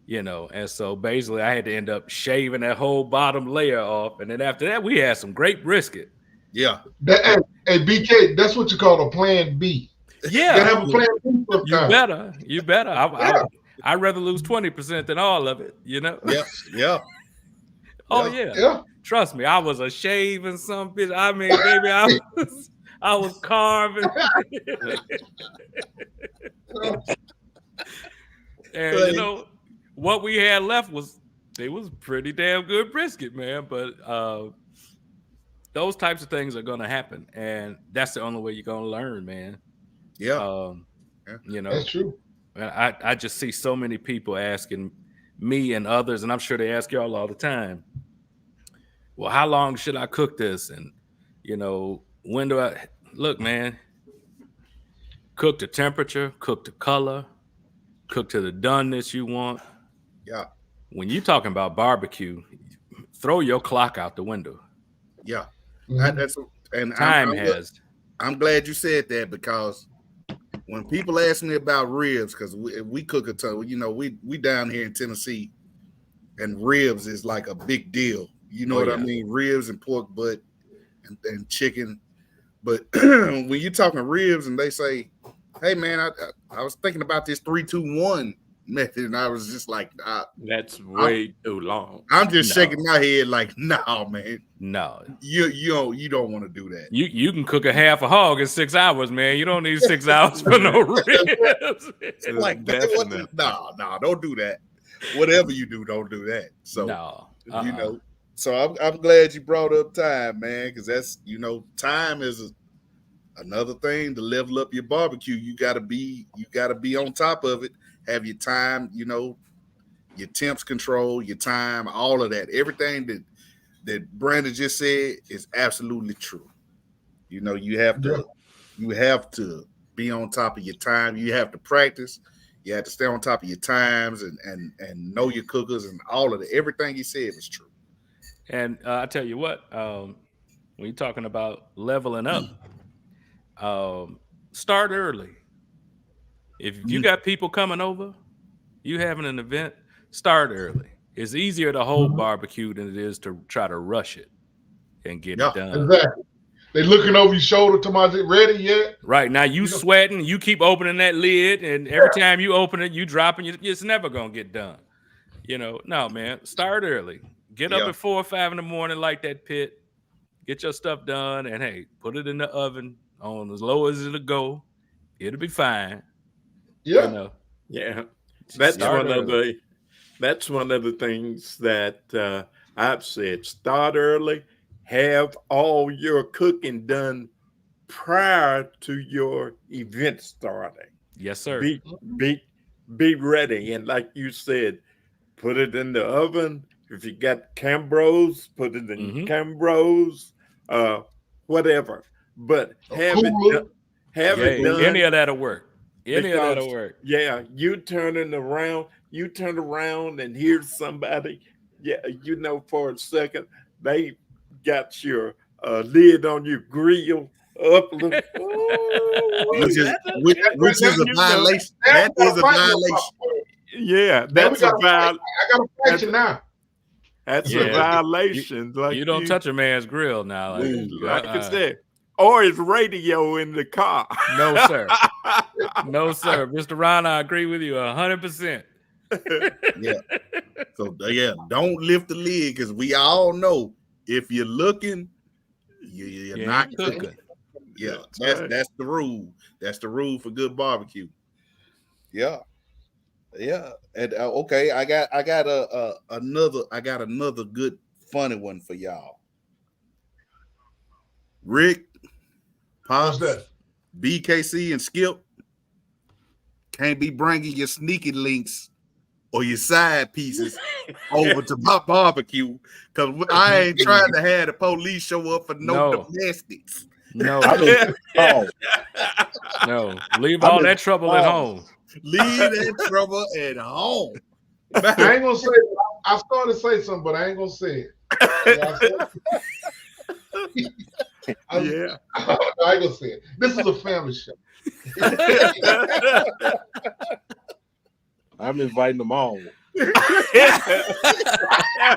And so basically I had to end up shaving that whole bottom layer off. And then after that, we had some great brisket. Yeah. Hey, BK, that's what you call a plan B. Yeah. You have a plan B sometime. You better. I'd rather lose 20% than all of it, Yeah. Oh, yeah. Trust me, I was a shaving some bitch. I mean, baby, I was carving. And what we had left was pretty damn good brisket, man. But those types of things are gonna happen, and that's the only way you're gonna learn, man. Yeah. That's true. I just see so many people asking me and others, and I'm sure they ask y'all all the time. Well, how long should I cook this? And when do I look, man? Cook the temperature, cook the color, cook to the doneness you want. Yeah. When you're talking about barbecue, throw your clock out the window. Yeah. I'm glad you said that, because when people ask me about ribs, because we cook a ton, we down here in Tennessee, and ribs is like a big deal. You know what I mean? Ribs and pork butt and chicken. But when you're talking ribs and they say, hey, man, I was thinking about this 3-2-1 method, and I was just like, that's way too long. I'm just shaking my head like, no, man. No. You don't want to do that. You can cook a half a hog in 6 hours, man. You don't need 6 hours for no ribs. Like, no, don't do that. Whatever you do, don't do that. So no. So I'm glad you brought up time, man, because that's time is another thing to level up your barbecue. You gotta be on top of it. Have your time, your temps control, your time, all of that. Everything that Brandon just said is absolutely true. You have to be on top of your time. You have to practice. You have to stay on top of your times and know your cookers and all of it. Everything he said was true. And I tell you what, when you're talking about leveling up, start early. If you got people coming over, you having an event, start early. It's easier to hold barbecue than it is to try to rush it and get it done. Exactly. They looking over your shoulder to my ready yet? Right now, you sweating, you keep opening that lid, and every time you open it, you dropping. It's never gonna get done. No, man. Start early. Get up at 4 or 5 in the morning, light that pit, get your stuff done, and hey, put it in the oven on as low as it'll go. It'll be fine. Yeah. Yeah. That's one of the things that I've said. Start early. Have all your cooking done prior to your event starting. Yes, sir. Be ready. And like you said, put it in the oven. If you got Cambros, put it in Cambros, whatever. But have it done. Any of that'll work. That'll work. Yeah, you turn around and here's somebody, for a second, they got your lid on your grill up. Which is a violation. That is a violation. Yeah, that's a violation. I got to fight you now. That's a violation. You don't touch a man's grill now. Like I said. Or his radio in the car. No, sir. No, sir. Mr. Ron, I agree with you 100%. Yeah. So, don't lift the lid because we all know if you're looking, you're not cooking. Yeah, that's the rule. That's the rule for good barbecue. Yeah. Yeah. And okay, I got another good funny one for y'all. Rick, Pops, BKC, and Skip can't be bringing your sneaky links or your side pieces over to my barbecue because I ain't trying to have the police show up for no domestics. No, no, leave all that trouble at home. Leave that trouble at home. I ain't gonna say it. I started to say something, but I ain't gonna say it. I ain't gonna say it. This is a family show. I'm inviting them all.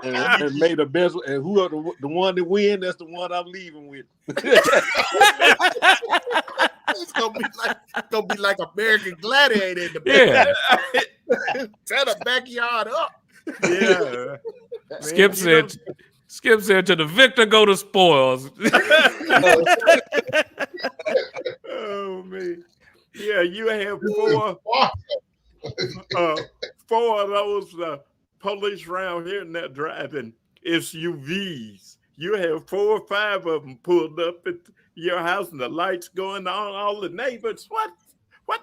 and made the best. And who are the one that win? That's the one I'm leaving with. It's gonna be like American Gladiator in the back. Set a backyard up. Yeah. Skip said to the victor go the spoils. Oh man. Yeah, you have four of those police around here and they're driving SUVs. You have 4 or 5 of them pulled up at your house and the lights going on, all the neighbors. What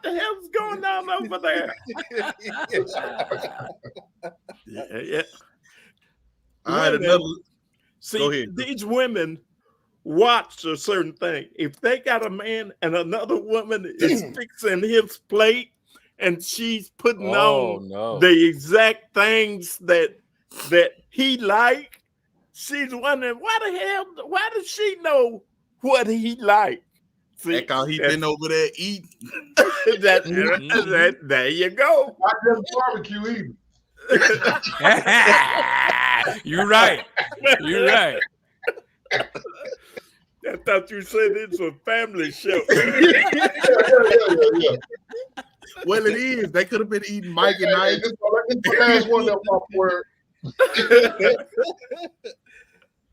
the hell's going on over there? Yeah. All right, go ahead. These women watch a certain thing. If they got a man and another woman is fixing his plate and she's putting on the exact things that he like, she's wondering why does she know what he like? See, how he been over there eating. There you go. I just barbecue eating. You're right. You're right. I thought you said it's a family show. Yeah. Well, it is. They could have been eating Mike and Ike. This is the last one that walked word.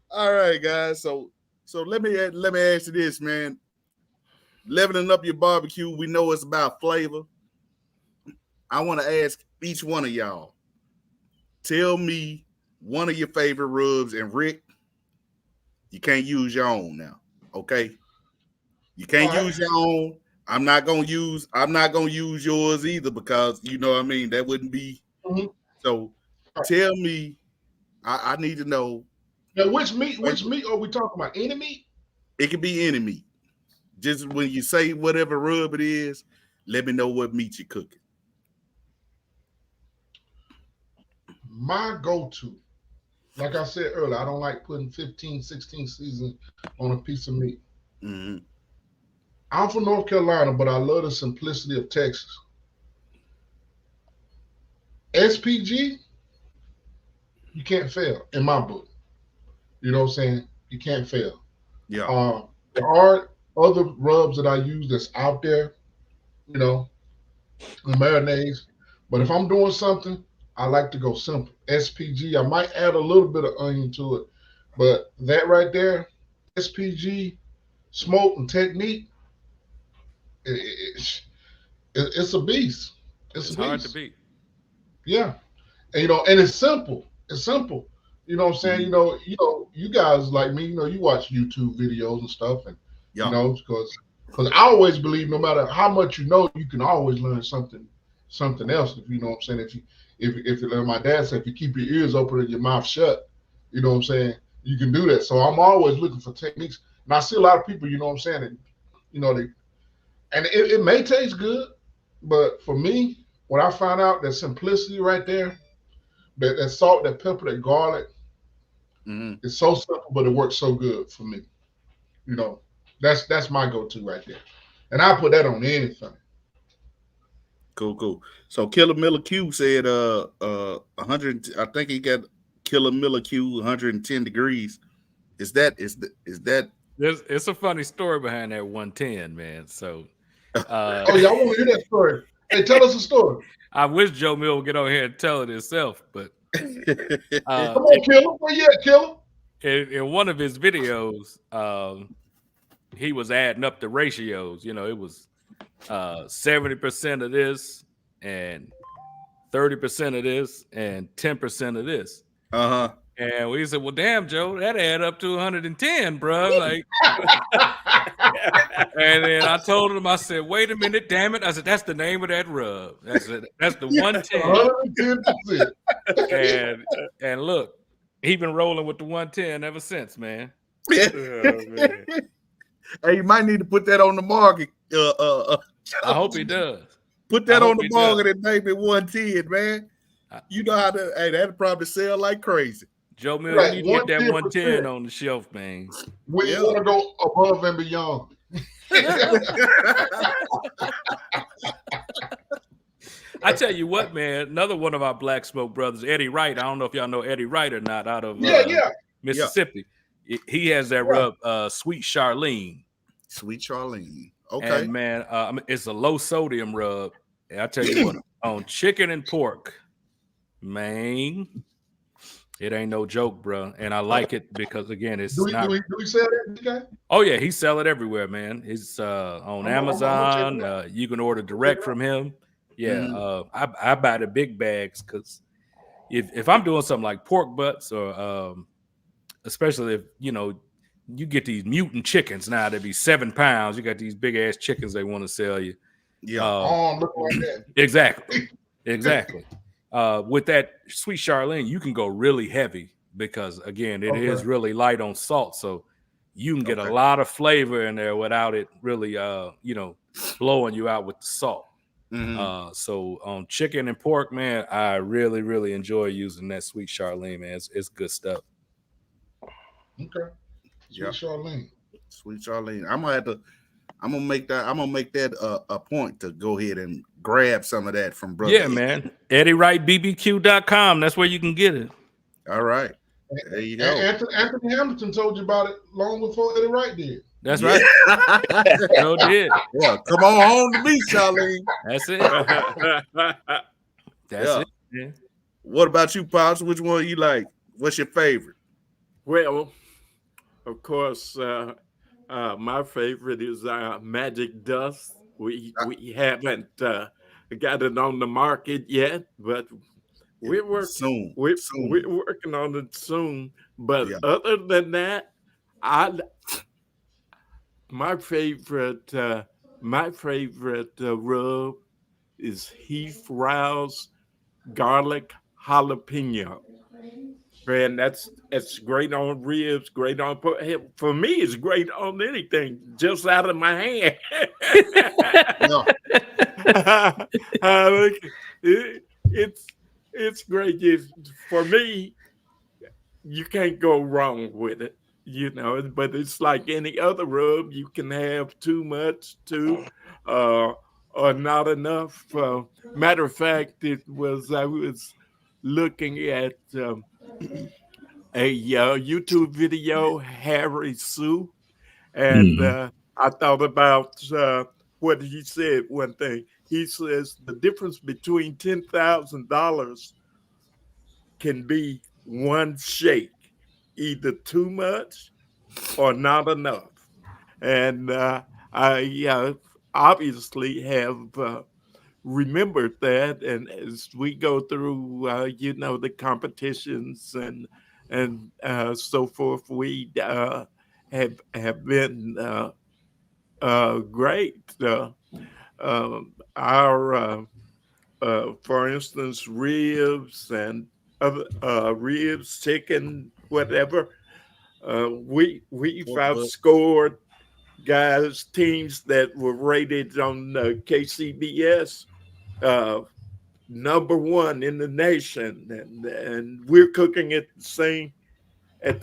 All right, guys. So let me ask you this, man. Leveling up your barbecue, we know it's about flavor. I want to ask each one of y'all. Tell me one of your favorite rubs, and Rick, you can't use your own now, okay? You can't use your own. I'm not gonna use yours either because you know what I mean. That wouldn't be. So tell me, I need to know. Now, which meat are we talking about? Any meat? It could be any meat. Just when you say whatever rub it is, let me know what meat you're cooking. my go-to, like I said earlier, I don't like putting 15, 16 seasons on a piece of meat. Mm-hmm. I'm from North Carolina, but I love the simplicity of Texas. SPG, you can't fail in my book. You know what I'm saying? You can't fail. Yeah. There are other rubs that I use that's out there, you know, the marinades. But if I'm doing something, I like to go simple. SPG, I might add a little bit of onion to it. But that right there, SPG, smoke and technique, it's a beast. It's a hard beast. to beat. Yeah. And, you know, and it's simple. It's simple. You know what I'm saying? Mm-hmm. You guys like me, you watch YouTube videos and stuff, and Yeah. because I always believe no matter how much you can always learn something else. If you know what I'm saying, if like my dad said, if you keep your ears open and your mouth shut, you know what I'm saying, you can do that. So I'm always looking for techniques, and I see a lot of people, you know what I'm saying, and it may taste good, but for me, when I find out that simplicity right there, that salt, that pepper, that garlic. Mm-hmm. It's so simple, but it works so good for me. You know, that's my go-to right there, and I put that on anything. Cool. So Killer Miller Q said 100. I think he got Killer Miller Q 110 degrees. Is that? It's a funny story behind that 110, man. So, Oh yeah, I want to hear that story. Hey, tell us a story. I wish Joe Mill would get on here and tell it himself, but Come on, Killer. Where you at, Killer? In one of his videos, he was adding up the ratios. You know, it was 70% of this and 30% of this and 10% of this. Uh-huh. And we said, well, damn, Joe, that add up to 110, bro. Like, and then I told him, I said, wait a minute, damn it. I said, that's the name of that rub. That's the 110. 110%. And look, he been rolling with the 110 ever since, man. Oh, man. Hey, you might need to put that on the market. I hope he does. Put that on the market and name it 110, man. You know how to. Hey, that'll probably sell like crazy. Joe Mill, you need to get that 110 on the shelf, man. We want to go above and beyond. I tell you what, man, another one of our Black Smoke brothers, Eddie Wright. I don't know if y'all know Eddie Wright or not, out of Mississippi. Yeah. He has that rub, Sweet Charlene. Sweet Charlene. Okay. And man, it's a low sodium rub. And I tell you what, on chicken and pork, man, it ain't no joke, bro. And I like it because, again, it's not. Do we sell that guy? Oh, yeah. He sell it everywhere, man. It's on Amazon. You can order direct from him. Yeah. I buy the big bags because if I'm doing something like pork butts or especially if, you get these mutant chickens now, they be 7 pounds. You got these big ass chickens they want to sell you. Yeah. Look like that. Exactly. With that Sweet Charlene, you can go really heavy because, again, it is really light on salt. So you can get a lot of flavor in there without it really, blowing you out with the salt. Mm-hmm. So on chicken and pork, man, I really, really enjoy using that Sweet Charlene, man. It's good stuff. Okay. Sweet Charlene. I'm gonna make that a point to go ahead and grab some of that from brother. Yeah, man. EddieWrightBBQ.com. That's where you can get it. All right. There you go. Anthony Hamilton told you about it long before Eddie Wright did. That's right. Joe did. Yeah, come on home to me, Charlene. That's it. That's it. Yeah. What about you, Pops? Which one you like? What's your favorite? Well, of course, my favorite is Magic Dust. We haven't got it on the market yet, but we're working soon. We're working on it soon. But other than that, my favorite rub is Heath Rouse garlic jalapeno. Man, it's great on ribs, great on pork. For me, it's great on anything, just out of my hand. it's great. For me, you can't go wrong with it, but it's like any other rub. You can have too much, or not enough. Matter of fact, I was looking at a YouTube video, Harry Sue, and I thought about what he said one thing. He says the difference between $10,000 can be one shake, either too much or not enough. And I obviously have remembered that. And as we go through, the competitions and so forth, we have been great. For instance, ribs and other ribs, chicken, whatever. We've outscored teams that were rated on KCBS #1 in the nation, and we're cooking at the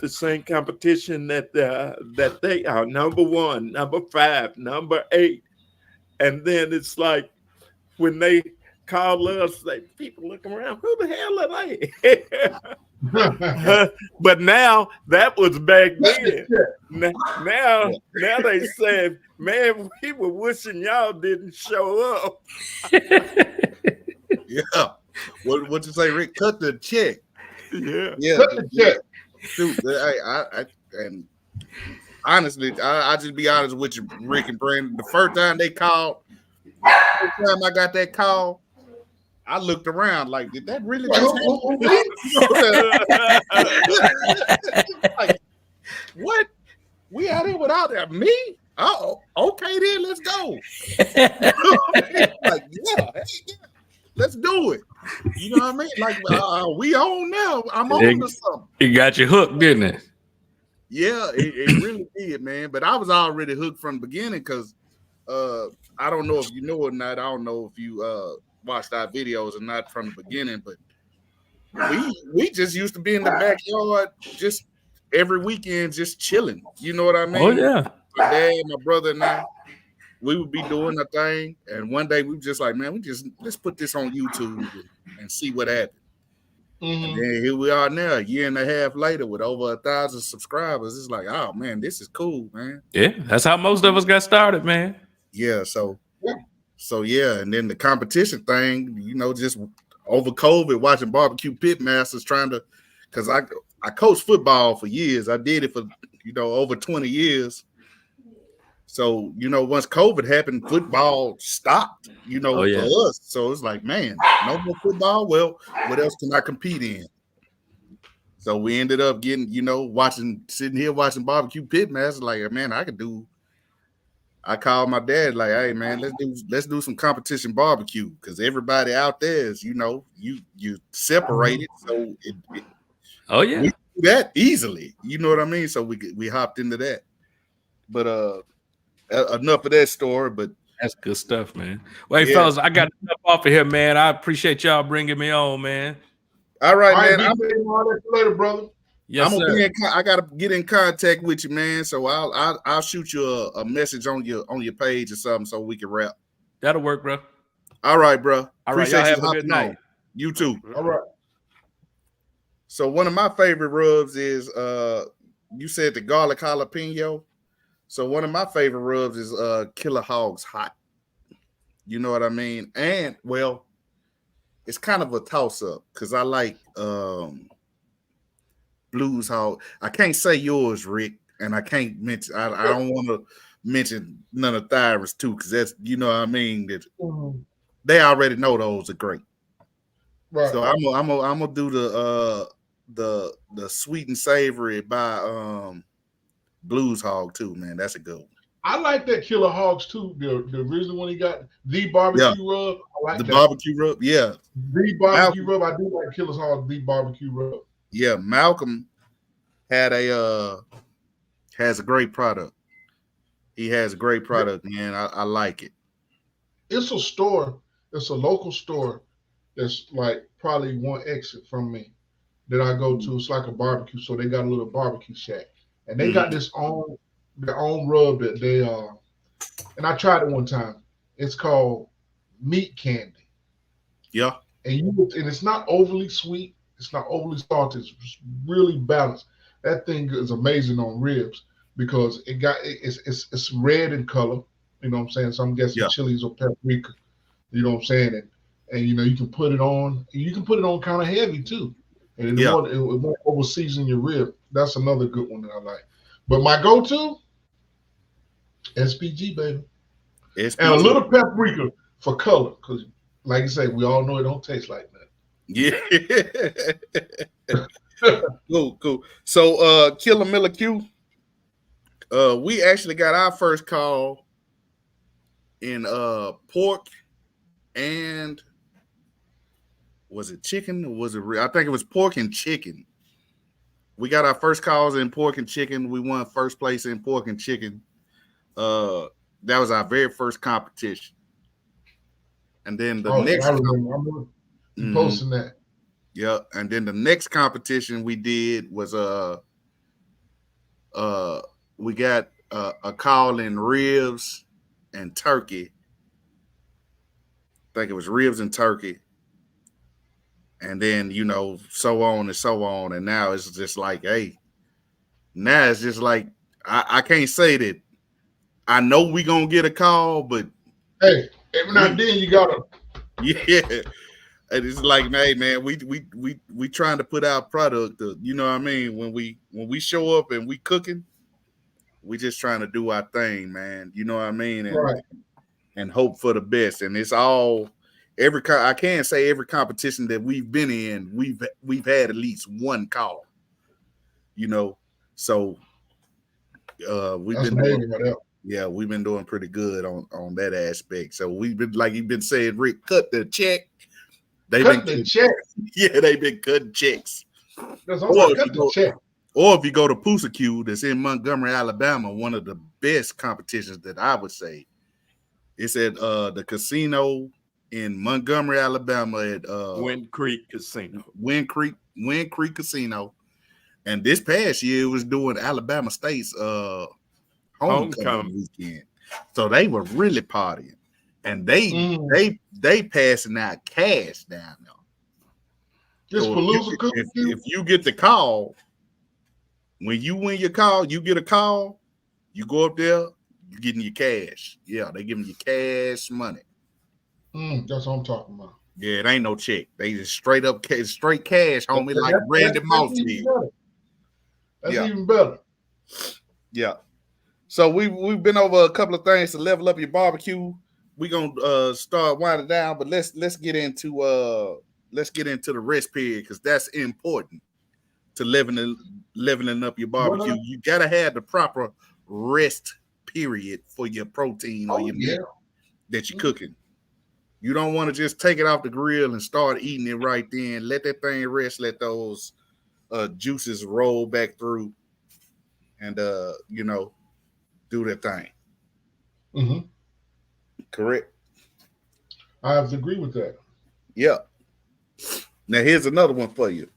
same competition that they are #1, #5, #8, and then it's like when they call us, people looking around, who the hell are they? But now that was back then. Now they said, man, we were wishing y'all didn't show up. Yeah. What you say, Rick? Cut the check. Yeah. Cut the check. Dude, and honestly, I just be honest with you, Rick and Brandon. The first time they called, the first time I got that call, I looked around like, did that really just happen? Like, what? We out here without that? Me? Oh, okay then, let's go. Like, yeah, let's do it. You know what I mean? Like, we on now. I'm on to something. It got you hooked, didn't it? Yeah, it really did, man. But I was already hooked from the beginning because I don't know if you know or not. I don't know if you watched our videos or not from the beginning, but we just used to be in the backyard just every weekend, just chilling. You know what I mean? Oh yeah. My dad, my brother, and I, we would be doing a thing, and one day we were just like, man, let's put this on YouTube and see what happens. And then here we are now, a year and a half later, with over 1,000 subscribers. It's like, oh man, this is cool, man. Yeah, that's how most of us got started, man. Yeah, so yeah, and then the competition thing, just over COVID, watching barbecue pitmasters trying to, because I coached football for years. I did it for over 20 years. So, once COVID happened, football stopped, for us. So it's like, man, no more football. Well, what else can I compete in? So we ended up getting, sitting here watching barbecue pitmasters. Like, man, I called my dad, like, hey, man, let's do some competition barbecue, because everybody out there is, you separated. So we do that easily. You know what I mean? So we hopped into that. But enough of that story, but that's good stuff, man. Well, hey, fellas, I got to jump off of here, man. I appreciate y'all bringing me on, man. All right, man. I'm later, brother. Yes, sir. I gotta get in contact with you, man. So I'll shoot you a message on your page or something so we can wrap. That'll work, bro. All right, bro. All right, y'all have a good night. You too. All right. So one of my favorite rubs is you said the garlic jalapeno. So one of my favorite rubs is Killer Hogs Hot. You know what I mean? And well, it's kind of a toss-up because I like Blues Hog. I can't say yours, Rick, and I can't mention. I don't want to mention none of Thyra's too, because that's what I mean. That they already know those are great. Right. So I'm gonna do the sweet and savory by Blues Hog too, man. That's a good one. I like that Killer Hogs too. The original one he got, the barbecue rub. I like the barbecue rub. Yeah, the barbecue rub. I do like Killer Hogs, the barbecue rub. Yeah, Malcolm has a great product. He has a great product, man. I like it. It's a store. It's a local store that's like probably one exit from me that I go to. It's like a barbecue, so they got a little barbecue shack, and they got their own rub that they and I tried it one time. It's called meat candy. Yeah. And it's not overly sweet. It's not overly salty. It's really balanced. That thing is amazing on ribs because it's red in color. You know what I'm saying? So I'm guessing chilies or paprika. You know what I'm saying? And you can put it on. You can put it on kind of heavy too, and it won't over season your rib. That's another good one that I like. But my go-to, SPG, baby. SPG. And a little paprika for color, because like you say, we all know it don't taste like that. Yeah. Cool. So Killer Miller Q, we actually got our first call in pork and was it chicken or was it I think it was pork and chicken. We got our first calls in pork and chicken. We won first place in pork and chicken. That was our very first competition. And then the next I remember posting that. Yeah, and then the next competition we did was we got a call in ribs and turkey. I think it was ribs and turkey. And then, so on and so on. And now it's just like, hey, now it's just like, I can't say that I know we gonna get a call, but hey, every now and then you gotta. Yeah. And it's like, hey man, we trying to put out product. You know what I mean? When we show up and we cooking, we just trying to do our thing, man. You know what I mean? And hope for the best. And it's all I can't say every competition that we've been in, we've had at least one call. So we've That's we've been doing pretty good on that aspect. So we've been, like you've been saying, Rick, cut the check. They've been cutting checks. Yeah, they've been cutting checks. Or if you go to BbqBourbon that's in Montgomery, Alabama, one of the best competitions that I would say. It's at the casino in Montgomery, Alabama at Wind Creek Casino. Wind Creek Casino. And this past year it was doing Alabama State's homecoming weekend. So they were really partying. And they passing out cash down there. So if you get the call, when you win your call, you get a call, you go up there, you're getting your cash. Yeah, they giving you cash money. That's what I'm talking about. Yeah, it ain't no check. They just straight cash, homie, like Randy Moss did. That's even better. Yeah. So we've been over a couple of things to level up your barbecue. We're gonna start winding down, but let's get into the rest period because that's important to leveling up your barbecue. You gotta have the proper rest period for your protein or your meat that you're cooking. You don't want to just take it off the grill and start eating it right then. Let that thing rest. Let those juices roll back through, and do their thing. Mm-hmm. Correct. I have to agree with that. Yeah. Now here's another one for you.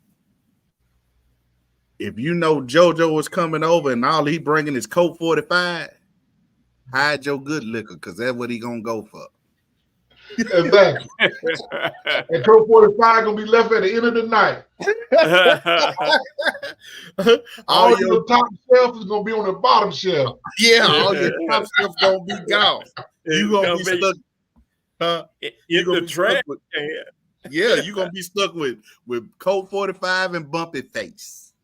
If you know JoJo is coming over and all he bringing is Coke 45, hide your good liquor because that's what he gonna go for. Exactly. And Coke 45 gonna be left at the end of the night. all your top shelf is gonna be on the bottom shelf. Yeah, all your top stuff gonna be gone. You gonna be stuck. In the trash. Yeah, you're gonna be stuck with Coke 45 and Bumpy Face.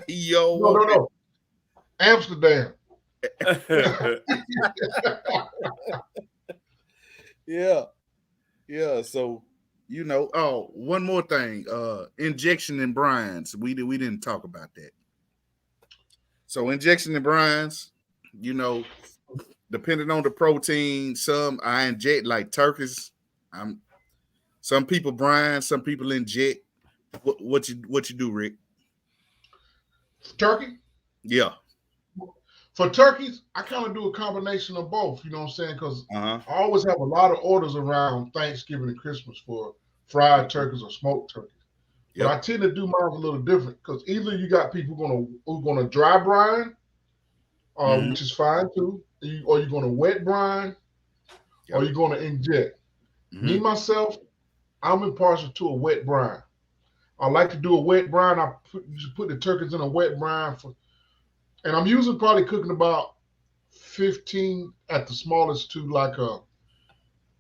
Yo, no. Amsterdam. Yeah. So one more thing. Injection and brines. We didn't talk about that. So injection and brines, depending on the protein, some I inject like turkeys. Some people brine, some people inject. What you do, Rick? Turkey? Yeah. For turkeys, I kind of do a combination of both, you know what I'm saying? Because I always have a lot of orders around Thanksgiving and Christmas for fried turkeys or smoked turkeys. Yep. But I tend to do mine a little different because either you got people who gonna dry brine, which is fine too, or you're gonna wet brine, or you're gonna inject. Me myself, I'm impartial to a wet brine. I like to do a wet brine. I put the turkeys in a wet brine and I'm usually probably cooking about 15 at the smallest to like a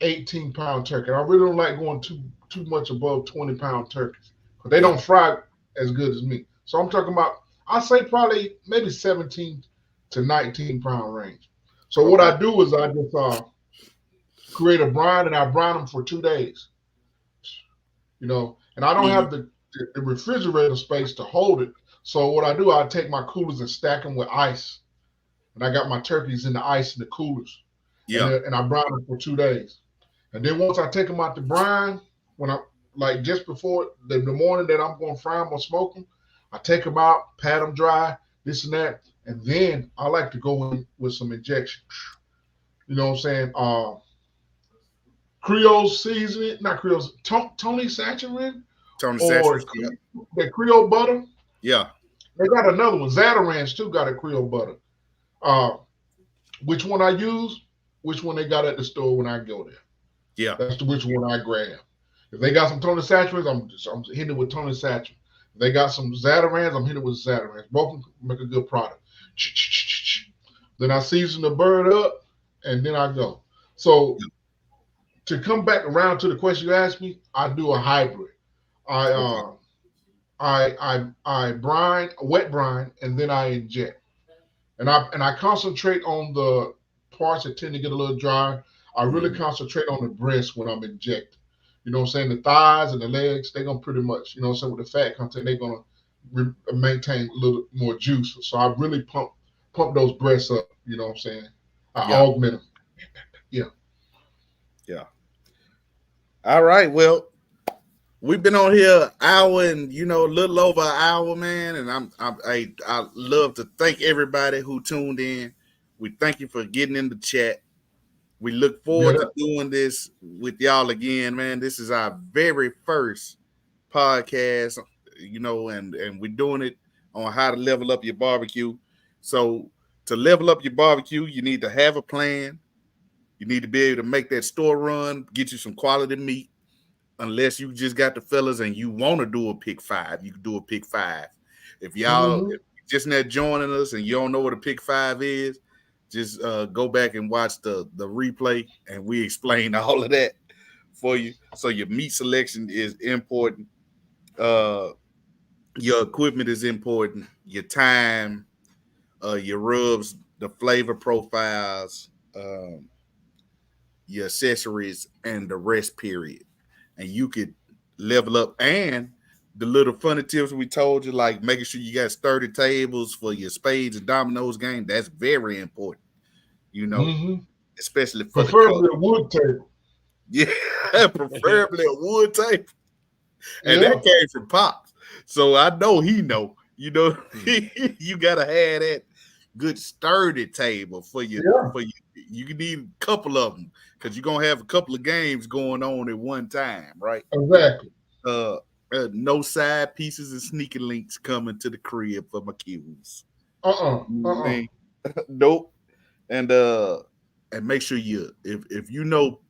18-pound turkey. I really don't like going too much above 20-pound turkeys because they don't fry as good as me. So I'm talking about, I say probably maybe 17 to 19-pound range. So what I do is I just create a brine and I brine them for 2 days. And I don't have the refrigerator space to hold it. So what I do, I take my coolers and stack them with ice. And I got my turkeys in the ice in the coolers. Yeah. And I brine them for 2 days. And then once I take them out the brine, when I like just before the morning that I'm going to fry them or smoke them, I take them out, pat them dry, this and that. And then I like to go in with some injection. You know what I'm saying? Creole seasoning, not Creole, Tony Saturin. Or the Creole butter. Yeah. They got another one. Zatarain's too got a Creole butter. Which one I use, which one they got at the store when I go there. Yeah. That's which one I grab. If they got some Tony Saturins, I'm hitting it with Tony Saturin. If they got some Zatarain's, I'm hitting it with Zatarain's. Both of them make a good product. Then I season the bird up, and then I go. So to come back around to the question you asked me, I do a hybrid. I brine, wet brine, and then I inject. And I concentrate on the parts that tend to get a little dry. I really concentrate on the breast when I'm injecting. You know what I'm saying? The thighs and the legs, they're going to pretty much, you know what I'm saying, with the fat content, they're going to maintain a little more juice. So I really pump those breasts up, you know what I'm saying? I augment them. Yeah. Yeah. All right. Well, we've been on here an hour and, a little over an hour, man. And I love to thank everybody who tuned in. We thank you for getting in the chat. We look forward to doing this with y'all again, man. This is our very first podcast, and we're doing it on how to level up your barbecue. So to level up your barbecue, you need to have a plan. You need to be able to make that store run, get you some quality meat. Unless you just got the fellas and you want to do a pick 5, you can do a pick 5. If y'all just not joining us and you don't know what a pick 5 is, just go back and watch the replay and we explain all of that for you. So your meat selection is important. Your equipment is important. Your time, your rubs, the flavor profiles, your accessories, and the rest period. And you could level up. And the little funny tips we told you, like making sure you got sturdy tables for your spades and dominoes game, that's very important, especially for preferably a wood table. Yeah, preferably a wood table. And that came from Pops. So I know he know, you got to have that good sturdy table for you. You need a couple of them because you're going to have a couple of games going on at one time, right? Exactly. No side pieces and sneaky links coming to the crib for my cues. Nope. And make sure if you know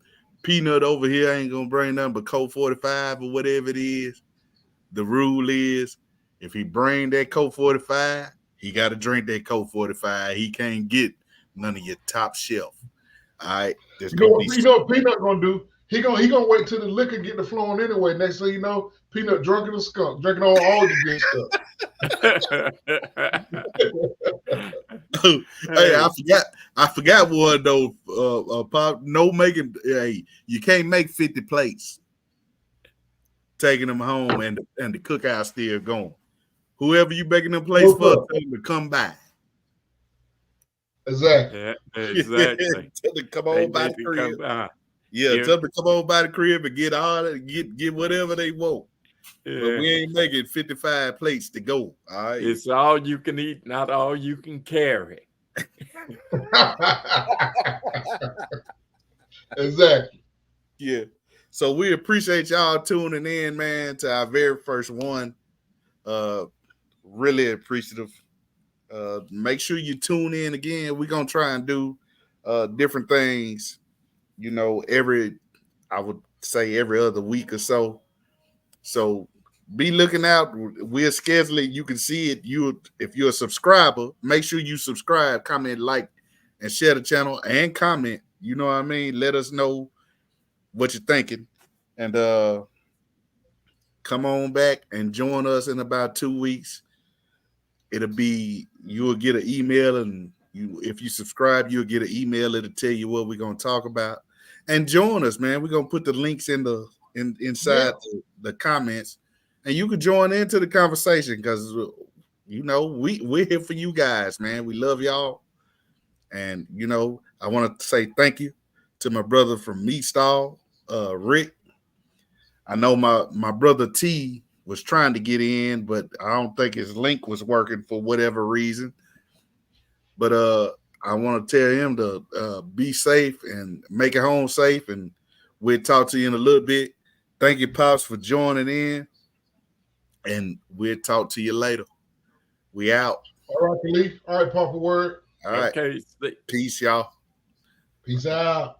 Peanut over here ain't gonna bring nothing but Coke 45 or whatever it is, the rule is if he bring that Coke 45, he got to drink that Coke 45. He can't get none of your top shelf. All right. You know what Peanut gonna do? He gonna wait till the liquor get the flowing anyway. Next thing you know, Peanut drunk as a skunk, drinking all your good stuff. Hey, I forgot one though. Pop, no making. Hey, you can't make 50 plates. Taking them home and the cookout still going. Whoever you making them plates for, tell them to come by. Exactly. Yeah, exactly. Tell them to come on by the crib. Tell them to come on by the crib and get all that, get whatever they want. Yeah. But we ain't making 55 plates to go. All right. It's all you can eat, not all you can carry. Exactly. Yeah. So we appreciate y'all tuning in, man, to our very first one. Really appreciative. Make sure you tune in again. We're gonna try and do different things, I would say every other week or so. So be looking out. We'll schedule it. You can see it. If you're a subscriber, make sure you subscribe, comment, like, and share the channel and comment. You know what I mean? Let us know what you're thinking. And come on back and join us in about 2 weeks. You'll get an email, and if you subscribe, you'll get an email. It'll tell you what we're gonna talk about. And join us, man. We're gonna put the links inside the comments, and you can join into the conversation because we're here for you guys, man. We love y'all. And I want to say thank you to my brother from Meat Stall, Rick. I know my brother T was trying to get in, but I don't think his link was working for whatever reason. But I want to tell him to be safe and make it home safe, and we'll talk to you in a little bit. Thank you, Pops, for joining in, and we'll talk to you later. We out. All right, Kelii. All right, Papa Word. All right. Okay. Peace, y'all. Peace out.